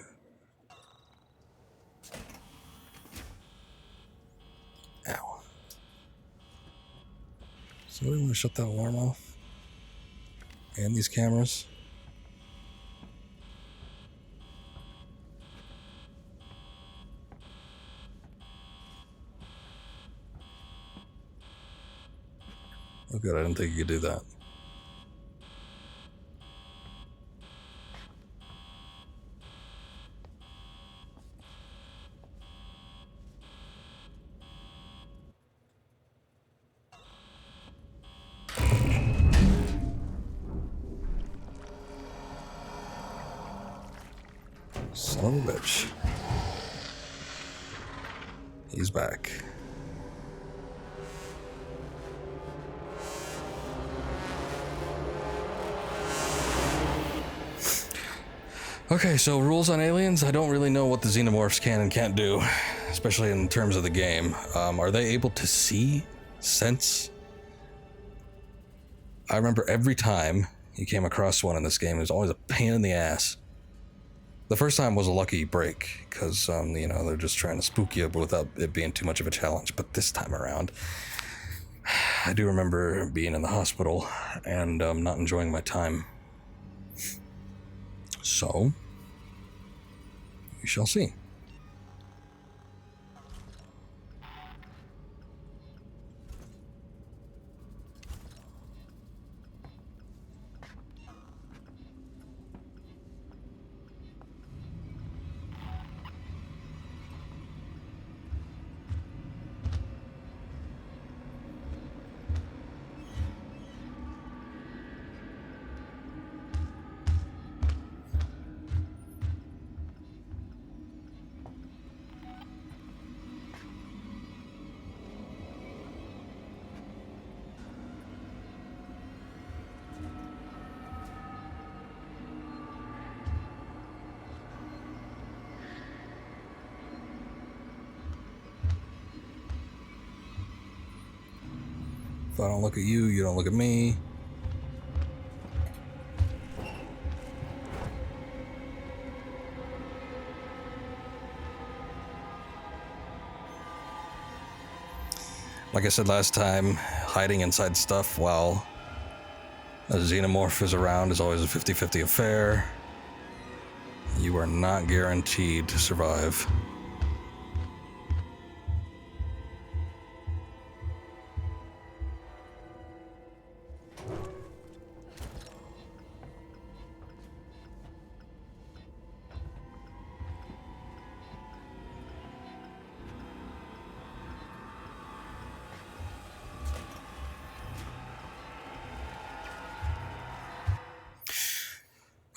Ow. Somebody want to shut that alarm off? And these cameras? Oh good, I didn't think you could do that. Son of a bitch. He's back. Okay, so rules on aliens. I don't really know what the xenomorphs can and can't do, especially in terms of the game. Are they able to see, sense? I remember every time you came across one in this game, it was always a pain in the ass. The first time was a lucky break, because, you know, they're just trying to spook you, but without it being too much of a challenge. But this time around, I do remember being in the hospital and not enjoying my time. So, we shall see. If I don't look at you, you don't look at me. Like I said last time, hiding inside stuff while a xenomorph is around is always a 50-50 affair. You are not guaranteed to survive.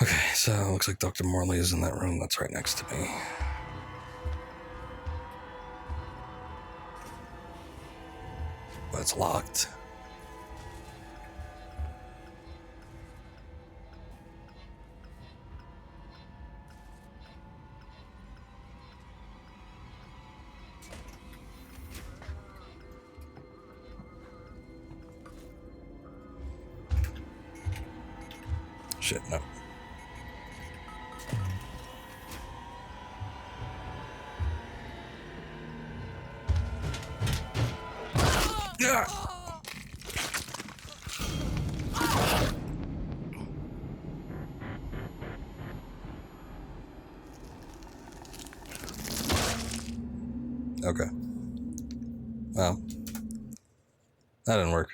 Okay, so looks like Dr. Morley is in that room that's right next to me. But it's locked. Shit, no. Okay. Well, that didn't work.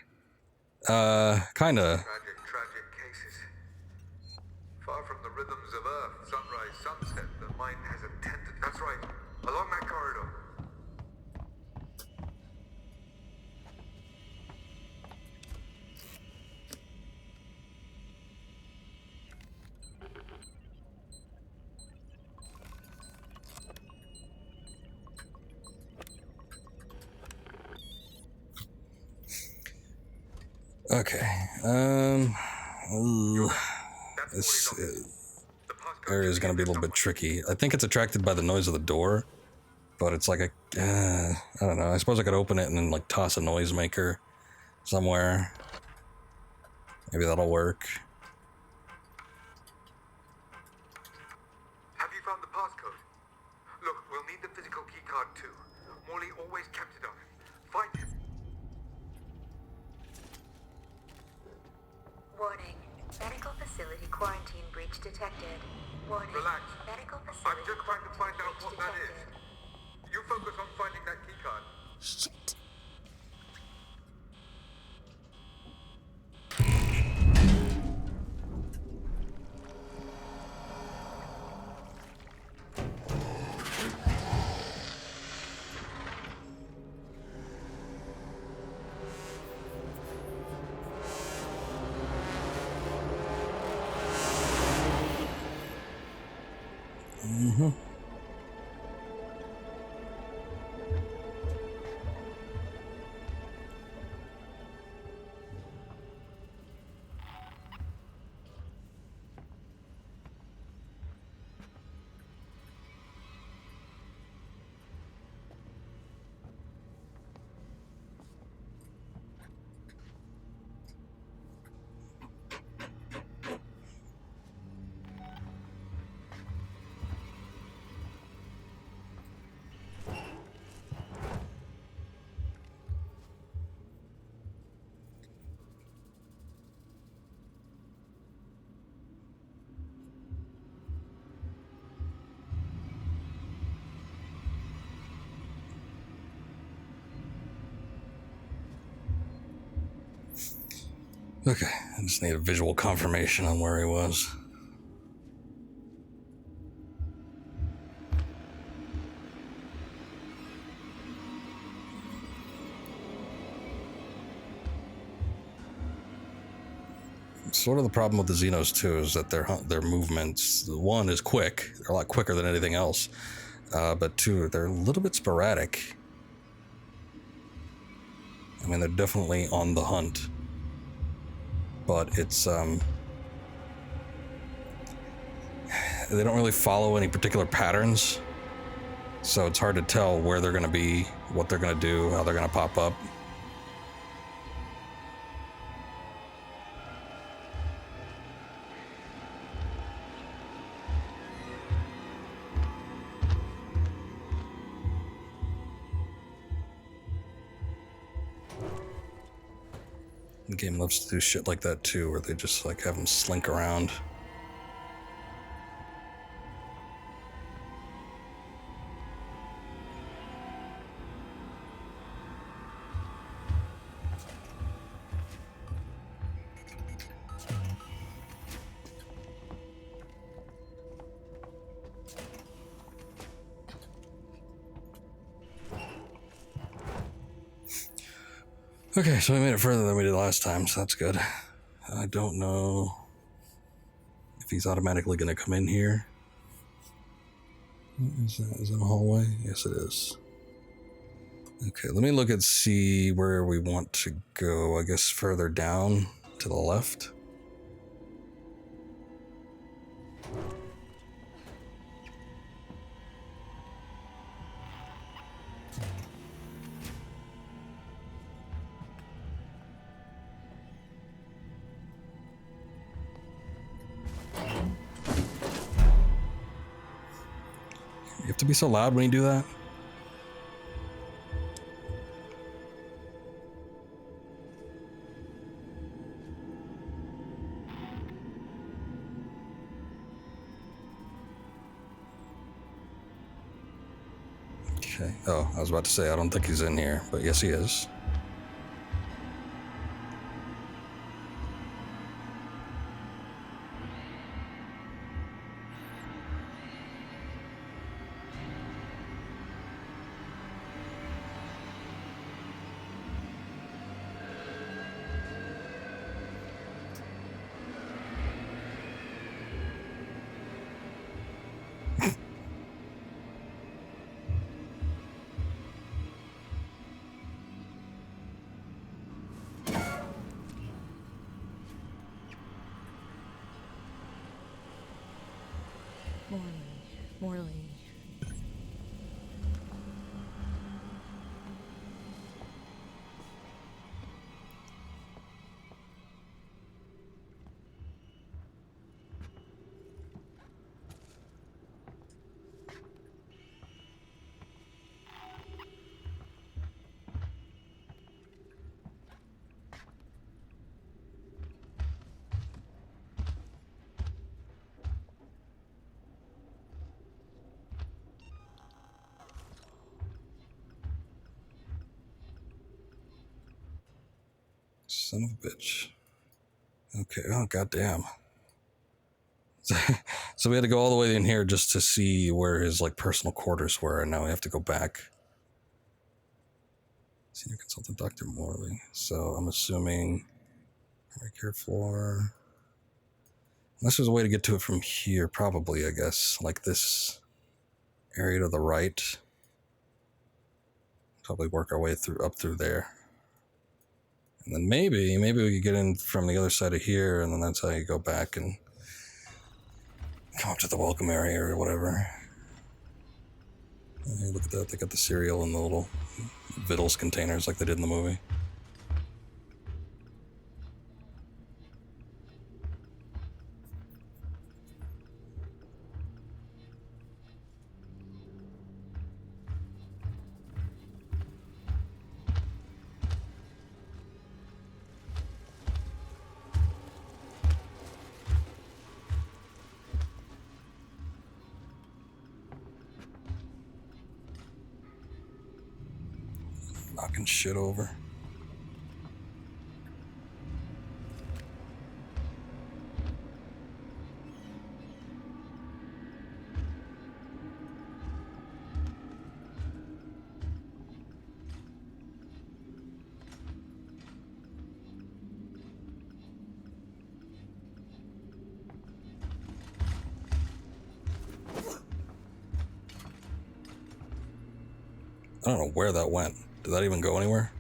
Kinda. Tragic cases. Far from the rhythms of Earth, sunrise, sunset, the mind has a tendency. That's right. Along that corridor. Okay. This area is going to be a little bit tricky. I think it's attracted by the noise of the door, but it's like a, I don't know. I suppose I could open it and then like toss a noisemaker somewhere. Maybe that'll work. Have you found the passcode? Look, we'll need the physical keycard too. Morley always kept it up. Find him. Warning. Medical facility quarantine breach detected. Warning. Relax. Medical facility I'm just trying to find out what that is. detected. You focus on finding that keycard. Shit. Okay, I just need a visual confirmation on where he was. Sort of the problem with the Xenos too is that their movements, one is quick, they're a lot quicker than anything else, but two, they're a little bit sporadic. I mean, they're definitely on the hunt, but it's they don't really follow any particular patterns, so it's hard to tell where they're going to be, what they're going to do, how they're going to pop up. The game loves to do shit like that too, where they just like have them slink around. Okay, so we made it further than we did last time, so that's good. I don't know if he's automatically going to come in here. Is that a hallway? Yes, it is. Okay, let me look and see where we want to go. I guess further down to the left. You have to be so loud when you do that? Okay. Oh, I was about to say, I don't think he's in here, but yes, he is. Morley. Son of a bitch. Okay, oh goddamn. So we had to go all the way in here just to see where his like personal quarters were, and now we have to go back. Senior consultant Dr. Morley. So I'm assuming primary care floor. Unless there's a way to get to it from here, probably, I guess. Like this area to the right. Probably work our way through up through there. And then maybe we could get in from the other side of here, and then that's how you go back and come up to the welcome area or whatever. Hey, look at that, they got the cereal in the little Vittles containers like they did in the movie. Knocking shit over. I don't know where that went. Did that even go anywhere?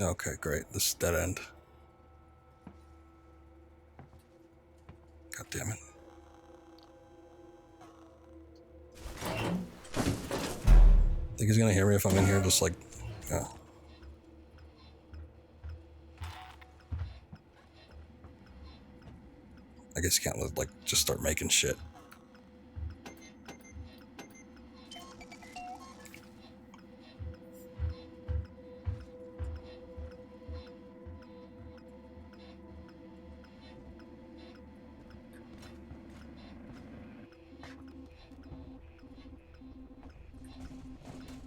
Okay, great. This is dead end. God damn it. Think he's gonna hear me if I'm in here just like... Yeah. I guess you can't like just start making shit.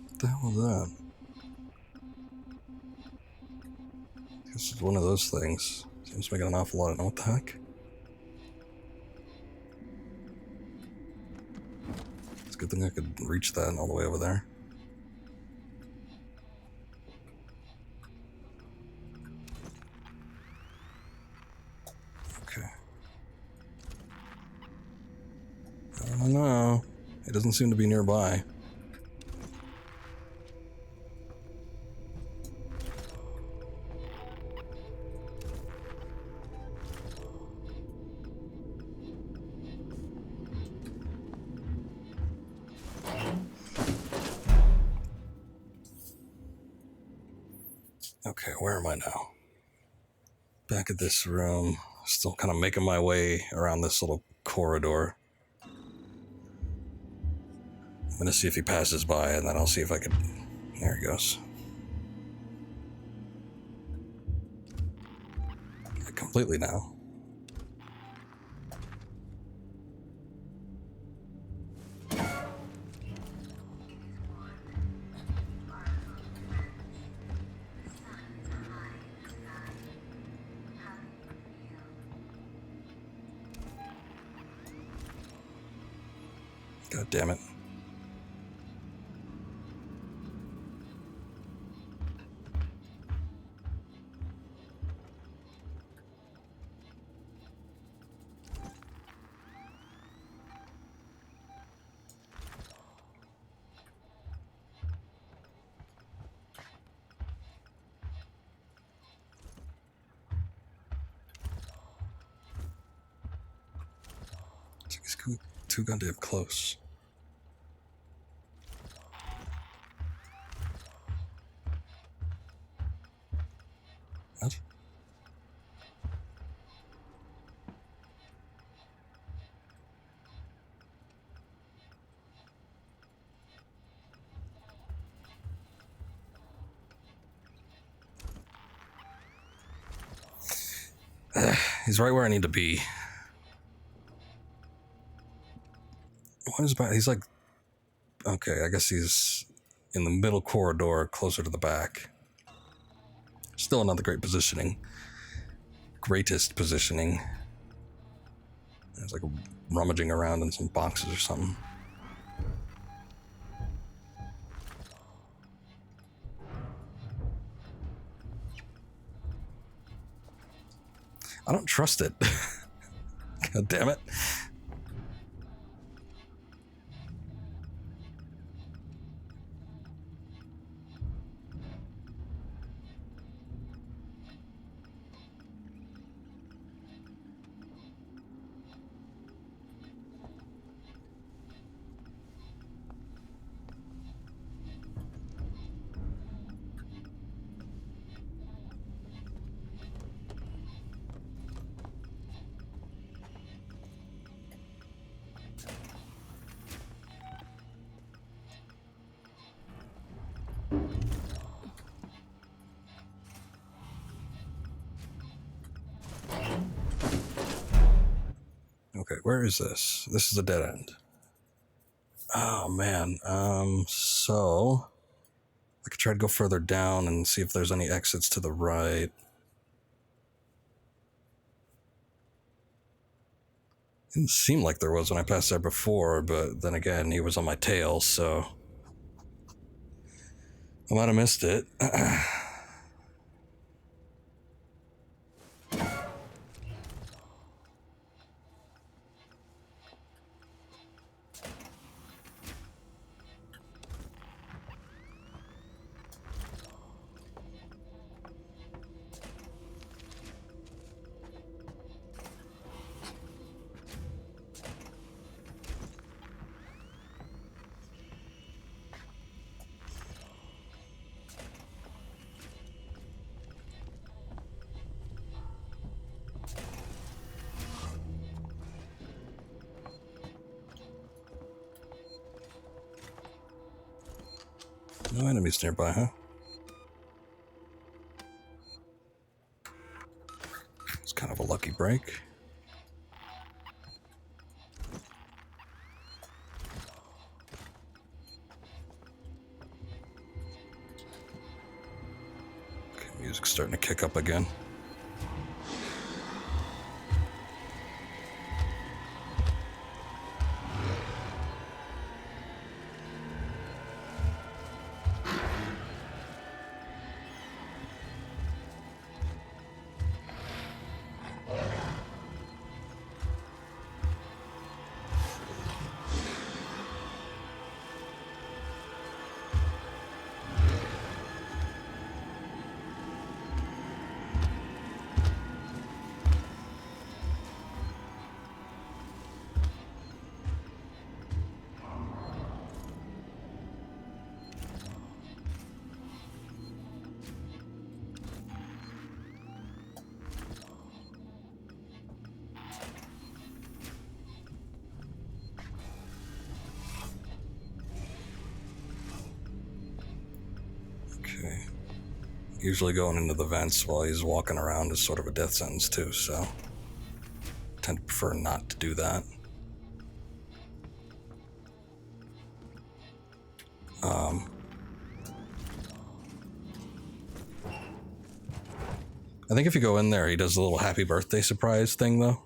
What the hell was that? This is one of those things. Seems making an awful lot of... What the heck? It's a good thing I could reach that all the way over there. Okay. I don't know. It doesn't seem to be nearby. Okay, where am I now? Back at this room. Still kind of making my way around this little corridor. I'm gonna see if he passes by, and then I'll see if I can... There he goes. Completely now. God damn it. It's too goddamn close. What? He's right where I need to be. What is about? He's like, okay, I guess he's in the middle corridor, closer to the back. Still another great positioning. Greatest positioning. It's like rummaging around in some boxes or something. I don't trust it. God damn it. Okay, where is this? This is a dead end. Oh, man. So I could try to go further down and see if there's any exits to the right. Didn't seem like there was when I passed there before, but then again, he was on my tail, so I might have missed it. No enemies nearby, huh? It's kind of a lucky break. Okay, music's starting to kick up again. Okay. Usually going into the vents while he's walking around is sort of a death sentence too, so I tend to prefer not to do that. I think if you go in there, he does a little happy birthday surprise thing, though,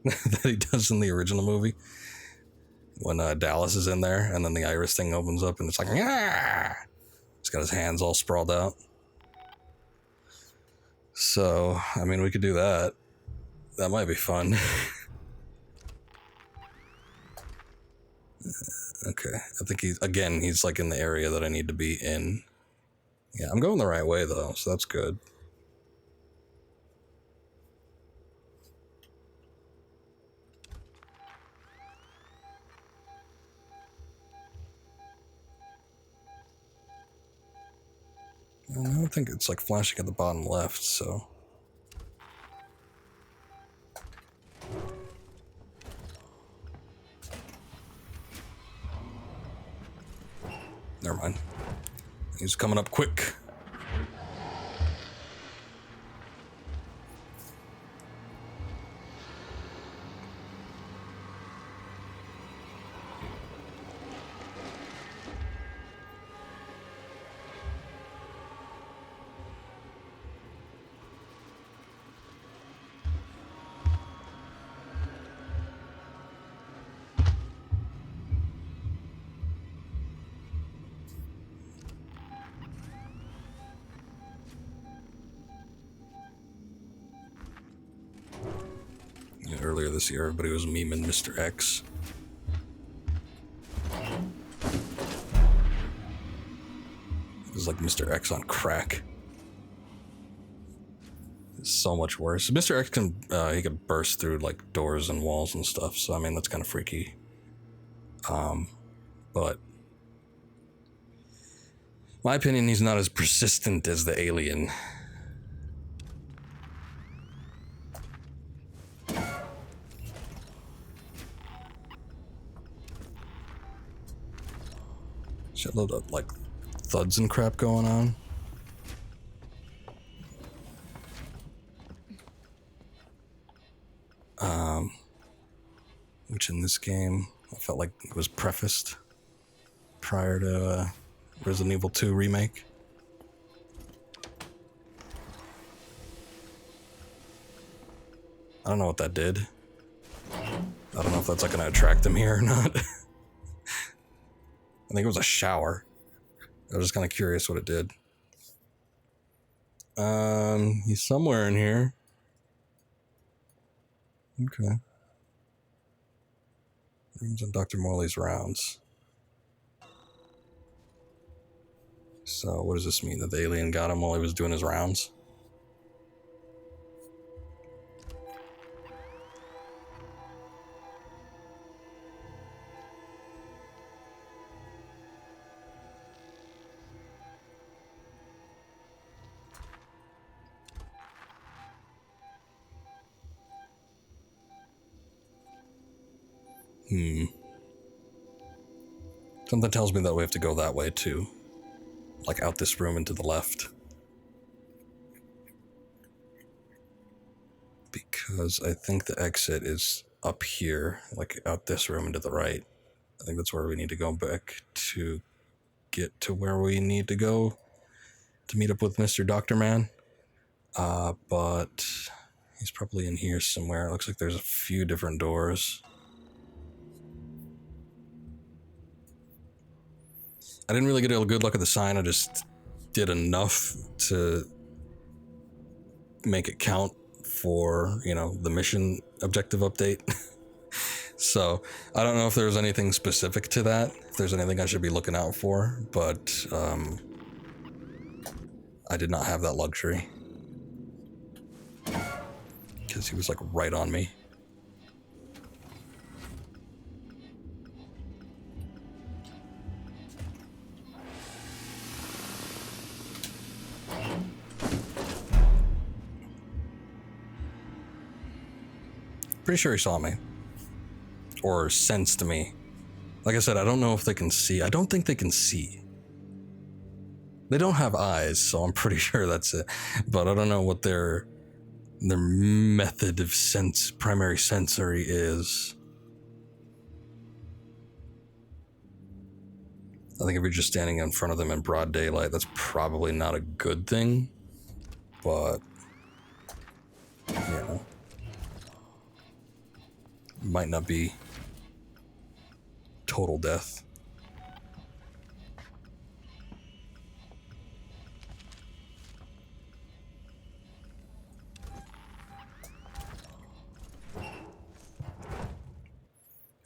that he does in the original movie. When Dallas is in there, and then the iris thing opens up, and it's like, yeah! He's got his hands all sprawled out. So, I mean, we could do that. That might be fun. Okay, I think he's like in the area that I need to be in. Yeah, I'm going the right way, though, so that's good. I don't think it's like flashing at the bottom left, so. Never mind. He's coming up quick. this year. Everybody was memeing Mr. X. It was like Mr. X on crack. It's so much worse. Mr. X can he can burst through like doors and walls and stuff. So I mean that's kind of freaky. But my opinion, he's not as persistent as the alien. Shitload of like thuds and crap going on. Which in this game I felt like it was prefaced prior to Resident Evil 2 remake. I don't know what that did. I don't know if that's like gonna attract them here or not. I think it was a shower. I was just kind of curious what it did. He's somewhere in here. Okay. Rooms on Dr. Morley's rounds. So what does this mean? That the alien got him while he was doing his rounds? Something tells me that we have to go that way too. Like out this room and to the left. Because I think the exit is up here, like out this room and to the right. I think that's where we need to go back to get to where we need to go to meet up with Mr. Dr. Man. But he's probably in here somewhere. It looks like there's a few different doors. I didn't really get a good look at the sign. I just did enough to make it count for, you know, the mission objective update. So I don't know if there's anything specific to that, if there's anything I should be looking out for, but I did not have that luxury. Because he was like right on me. Pretty sure he saw me. Or sensed me. Like I said, I don't know if they can see. I don't think they can see. They don't have eyes, so I'm pretty sure that's it. But I don't know what their method of primary sensory is. I think if you're just standing in front of them in broad daylight, that's probably not a good thing. But, you know, might not be total death.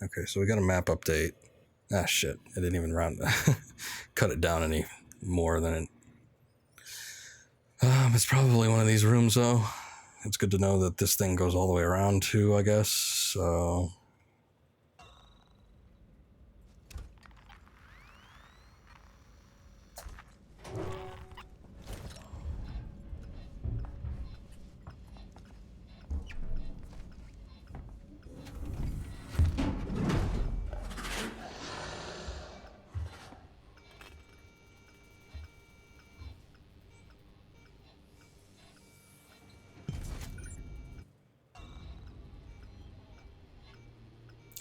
Okay, so we got a map update. Ah, shit. I didn't even cut it down any more than it. It's probably one of these rooms, though. It's good to know that this thing goes all the way around, too, I guess. So.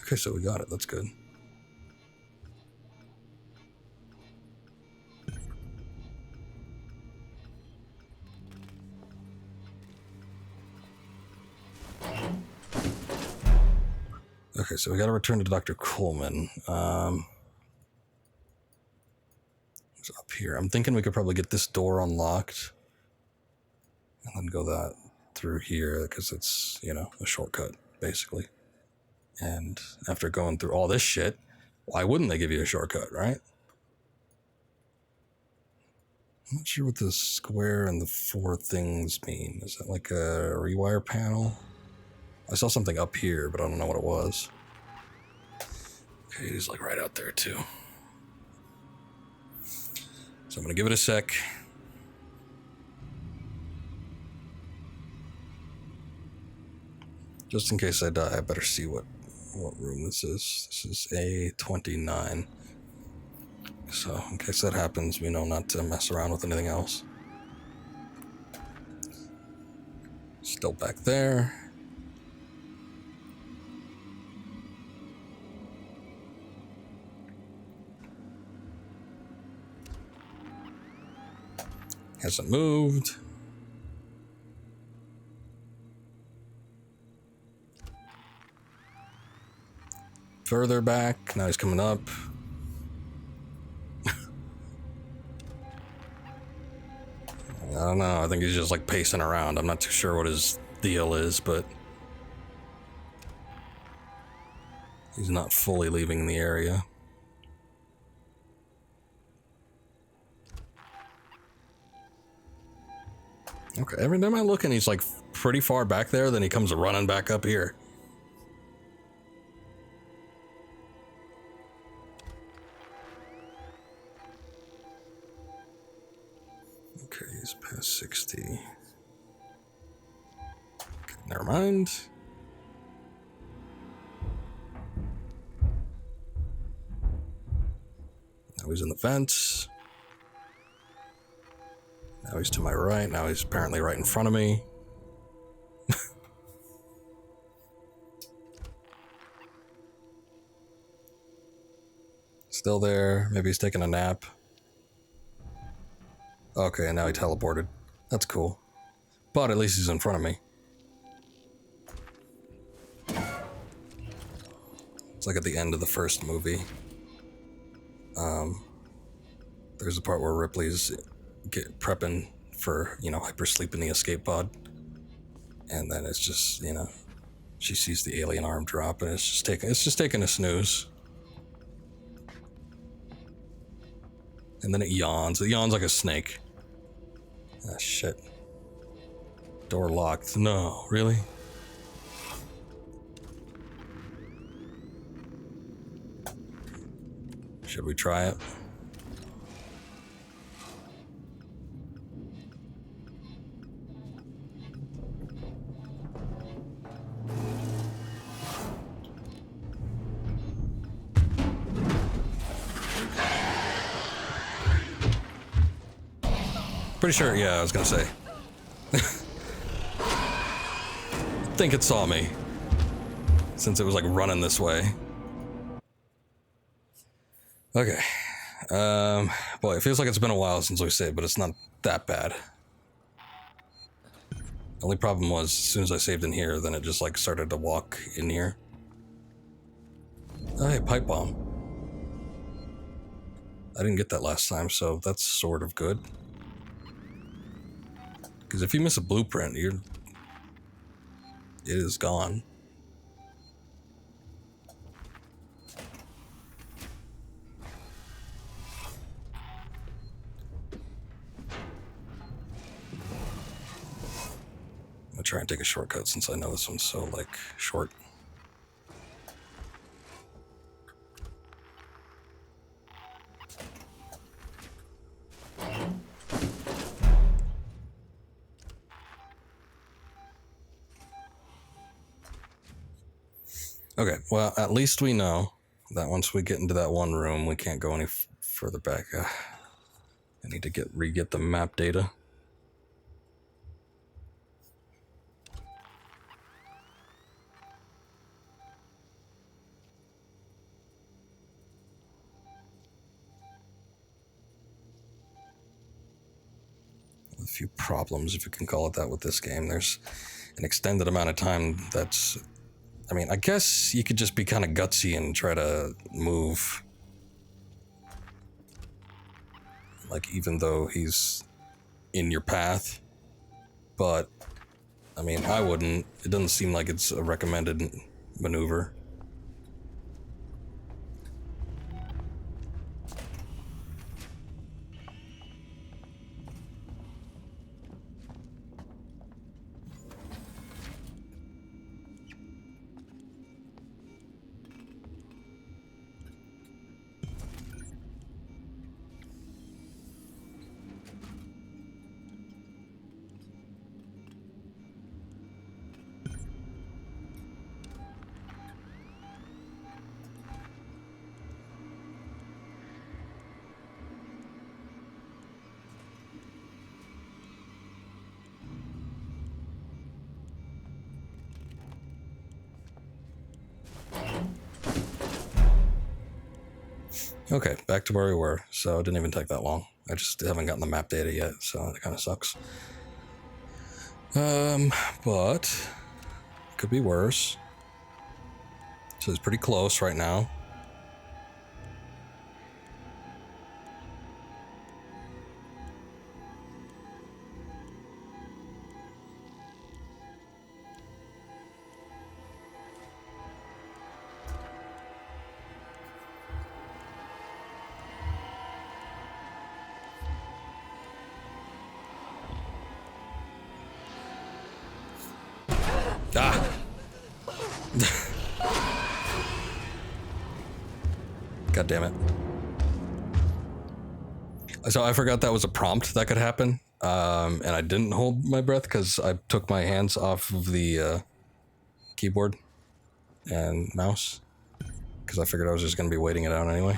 Okay, so we got it. That's good. Okay, so we got to return to Dr. Coleman. It's up here. I'm thinking we could probably get this door unlocked and then go that through here because it's, you know, a shortcut, basically. And after going through all this shit, why wouldn't they give you a shortcut, right? I'm not sure what the square and the 4 things mean. Is that like a rewire panel? I saw something up here, but I don't know what it was. Okay, he's like right out there too. So I'm gonna give it a sec. Just in case I die, I better see what room this is. This is A29. So in case that happens, we know not to mess around with anything else. Still back there. Hasn't moved. Further back. Now he's coming up. I don't know. I think he's just like pacing around. I'm not too sure what his deal is, but he's not fully leaving the area. Okay, every time I look and he's like pretty far back there, then he comes running back up here. Okay, he's past 60. Okay, never mind. Now he's in the fence. Now he's to my right. Now he's apparently right in front of me. Still there. Maybe he's taking a nap. Okay, and now he teleported. That's cool. But at least he's in front of me. It's like at the end of the first movie. There's a part where Ripley's prepping for, hypersleep in the escape pod. And then it's just, she sees the alien arm drop and it's just taking a snooze. And then it yawns. It yawns like a snake. Ah, shit. Door locked. No, really? Should we try it? Pretty sure, yeah, I was gonna say. I think it saw me. Since it was like running this way. Okay. Boy, it feels like it's been a while since we saved, but it's not that bad. The only problem was, as soon as I saved in here, then it just like started to walk in here. Oh, hey, pipe bomb. I didn't get that last time, so that's sort of good. Because if you miss a blueprint, it is gone. I'm gonna try and take a shortcut since I know this one's so, short. Okay, well, at least we know that once we get into that one room, we can't go any further back. I need to re-get the map data. A few problems, if you can call it that, with this game. There's an extended amount of time that's... I mean, I guess you could just be kind of gutsy and try to move. Even though he's in your path. But, I mean, I wouldn't. It doesn't seem like it's a recommended maneuver. Okay, back to where we were. So it didn't even take that long. I just haven't gotten the map data yet, so that kind of sucks. But could be worse. So it's pretty close right now. Ah! God damn it. So I forgot that was a prompt that could happen. And I didn't hold my breath because I took my hands off of the keyboard and mouse. Because I figured I was just going to be waiting it out anyway.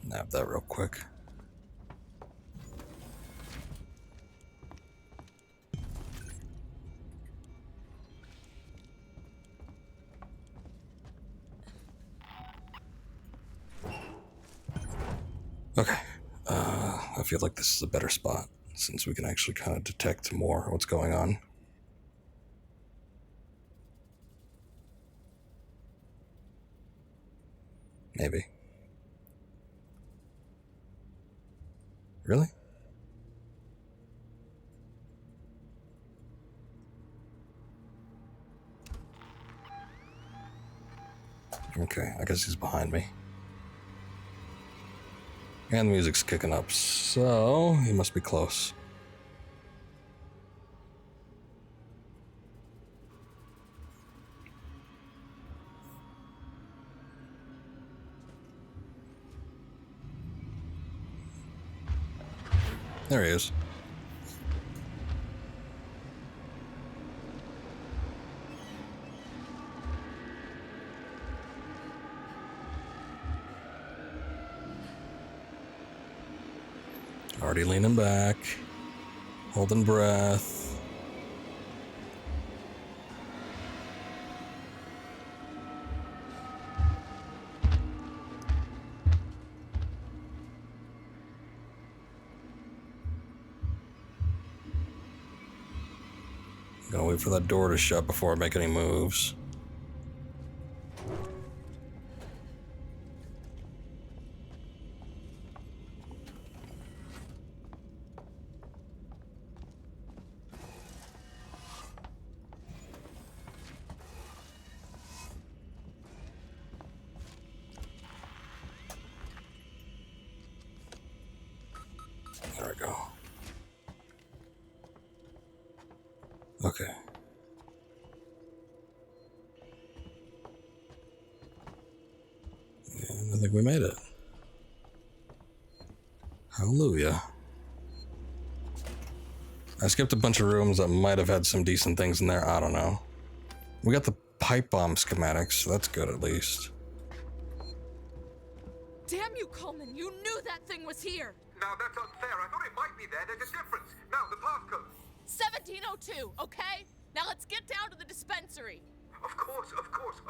Nab that real quick. Okay. I feel like this is a better spot since we can actually kind of detect more what's going on. Maybe. Really? Okay, I guess he's behind me. And the music's kicking up, so he must be close. There he is. Already leaning back, holding breath. Gonna wait for that door to shut before I make any moves. There we go. Okay. And I think we made it. Hallelujah. I skipped a bunch of rooms that might have had some decent things in there. I don't know. We got the pipe bomb schematics, so that's good at least. Damn you, Coleman! You knew that thing was here! Now that's unfair. I thought it might be there. There's a difference. Now, the passcode. 1702, okay? Now let's get down to the dispensary. Of course. A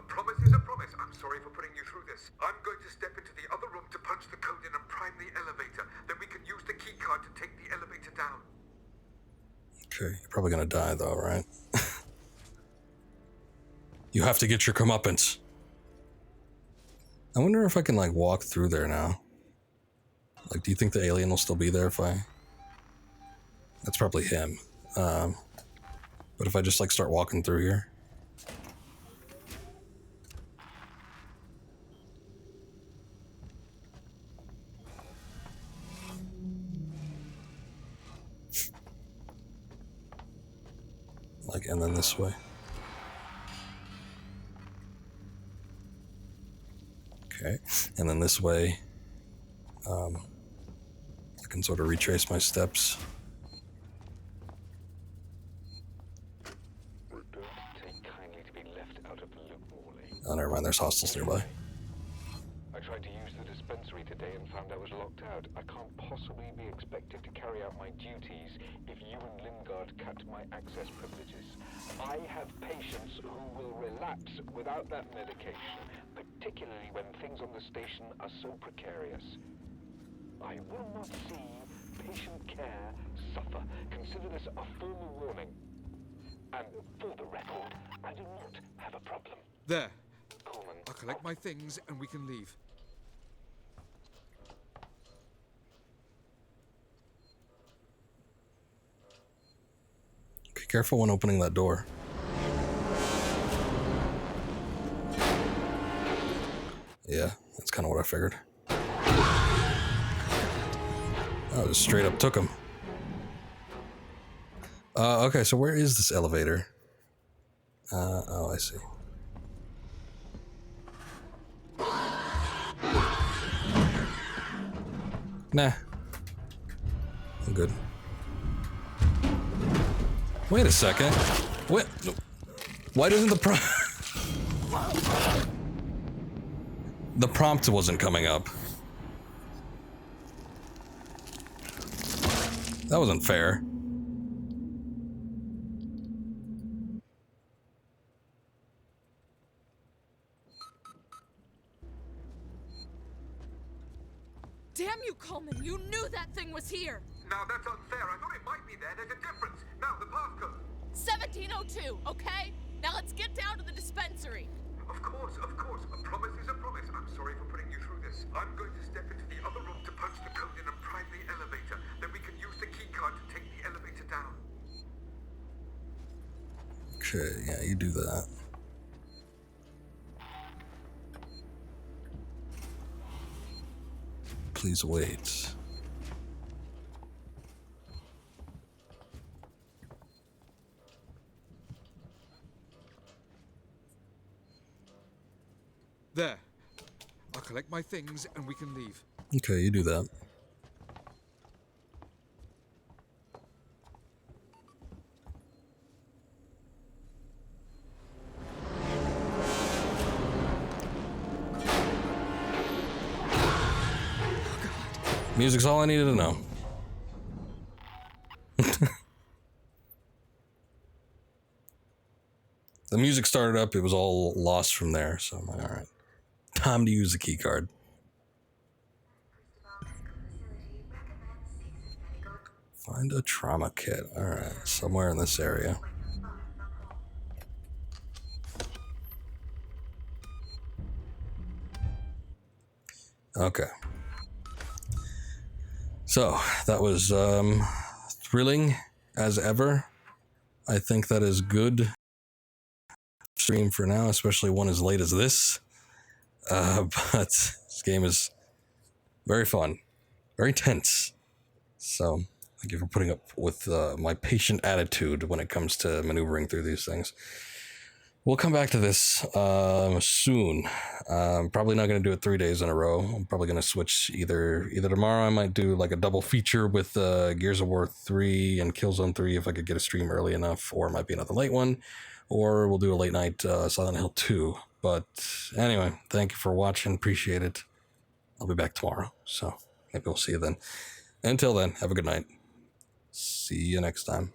promise is a promise. I'm sorry for putting you through this. I'm going to step into the other room to punch the code in and prime the elevator. Then we can use the key card to take the elevator down. Okay, you're probably gonna die though, right? You have to get your comeuppance. I wonder if I can like walk through there now. Like, do you think the alien will still be there if I... That's probably him. But if I just like start walking through here. Like, and then this way. Okay, and then this way. I can sort of retrace my steps. Don't take kindly to be left out of the loop, Morley. Oh, never mind. There's hostiles nearby. I tried to use the dispensary today and found I was locked out. I can't possibly be expected to carry out my duties if you and Lingard cut my access privileges. I have patients who will relapse without that medication, particularly when things on the station are so precarious. I will not see patient care suffer. Consider this a formal warning. And for the record, I do not have a problem. There. Coleman, I'll collect my things and we can leave. Be careful when opening that door. Yeah, that's kind of what I figured. Oh, just straight up took him. Okay, so where is this elevator? Oh, I see. Nah. I'm good. Wait a second. What? Why doesn't the the prompt wasn't coming up? That wasn't fair. Damn you, Coleman! You knew that thing was here! Now that's unfair. I thought it might be there. There's a difference. Now, the passcode. 1702, okay? Now let's get down to the dispensary. Of course, of course. A promise is a promise. I'm sorry for putting you through this. I'm going to step into the other room to punch the code in and prime the elevator. Then we can use the keycard to take the elevator down. Okay, yeah, you do that. Please wait. There. I'll collect my things and we can leave. Okay, you do that. Music's all I needed to know. The music started up, it was all lost from there, so I'm like, alright. Time to use the key card. Find a trauma kit. Alright, somewhere in this area. Okay. So, that was thrilling as ever. I think that is good stream for now, especially one as late as this. But this game is very fun, very tense. So, thank you for putting up with my patient attitude when it comes to maneuvering through these things. We'll come back to this soon. Probably not going to do it 3 days in a row. I'm probably going to switch either tomorrow. I might do like a double feature with Gears of War 3 and Killzone 3 if I could get a stream early enough, or it might be another late one, or we'll do a late night Silent Hill 2. But anyway, thank you for watching. Appreciate it. I'll be back tomorrow, so maybe we'll see you then. Until then, have a good night. See you next time.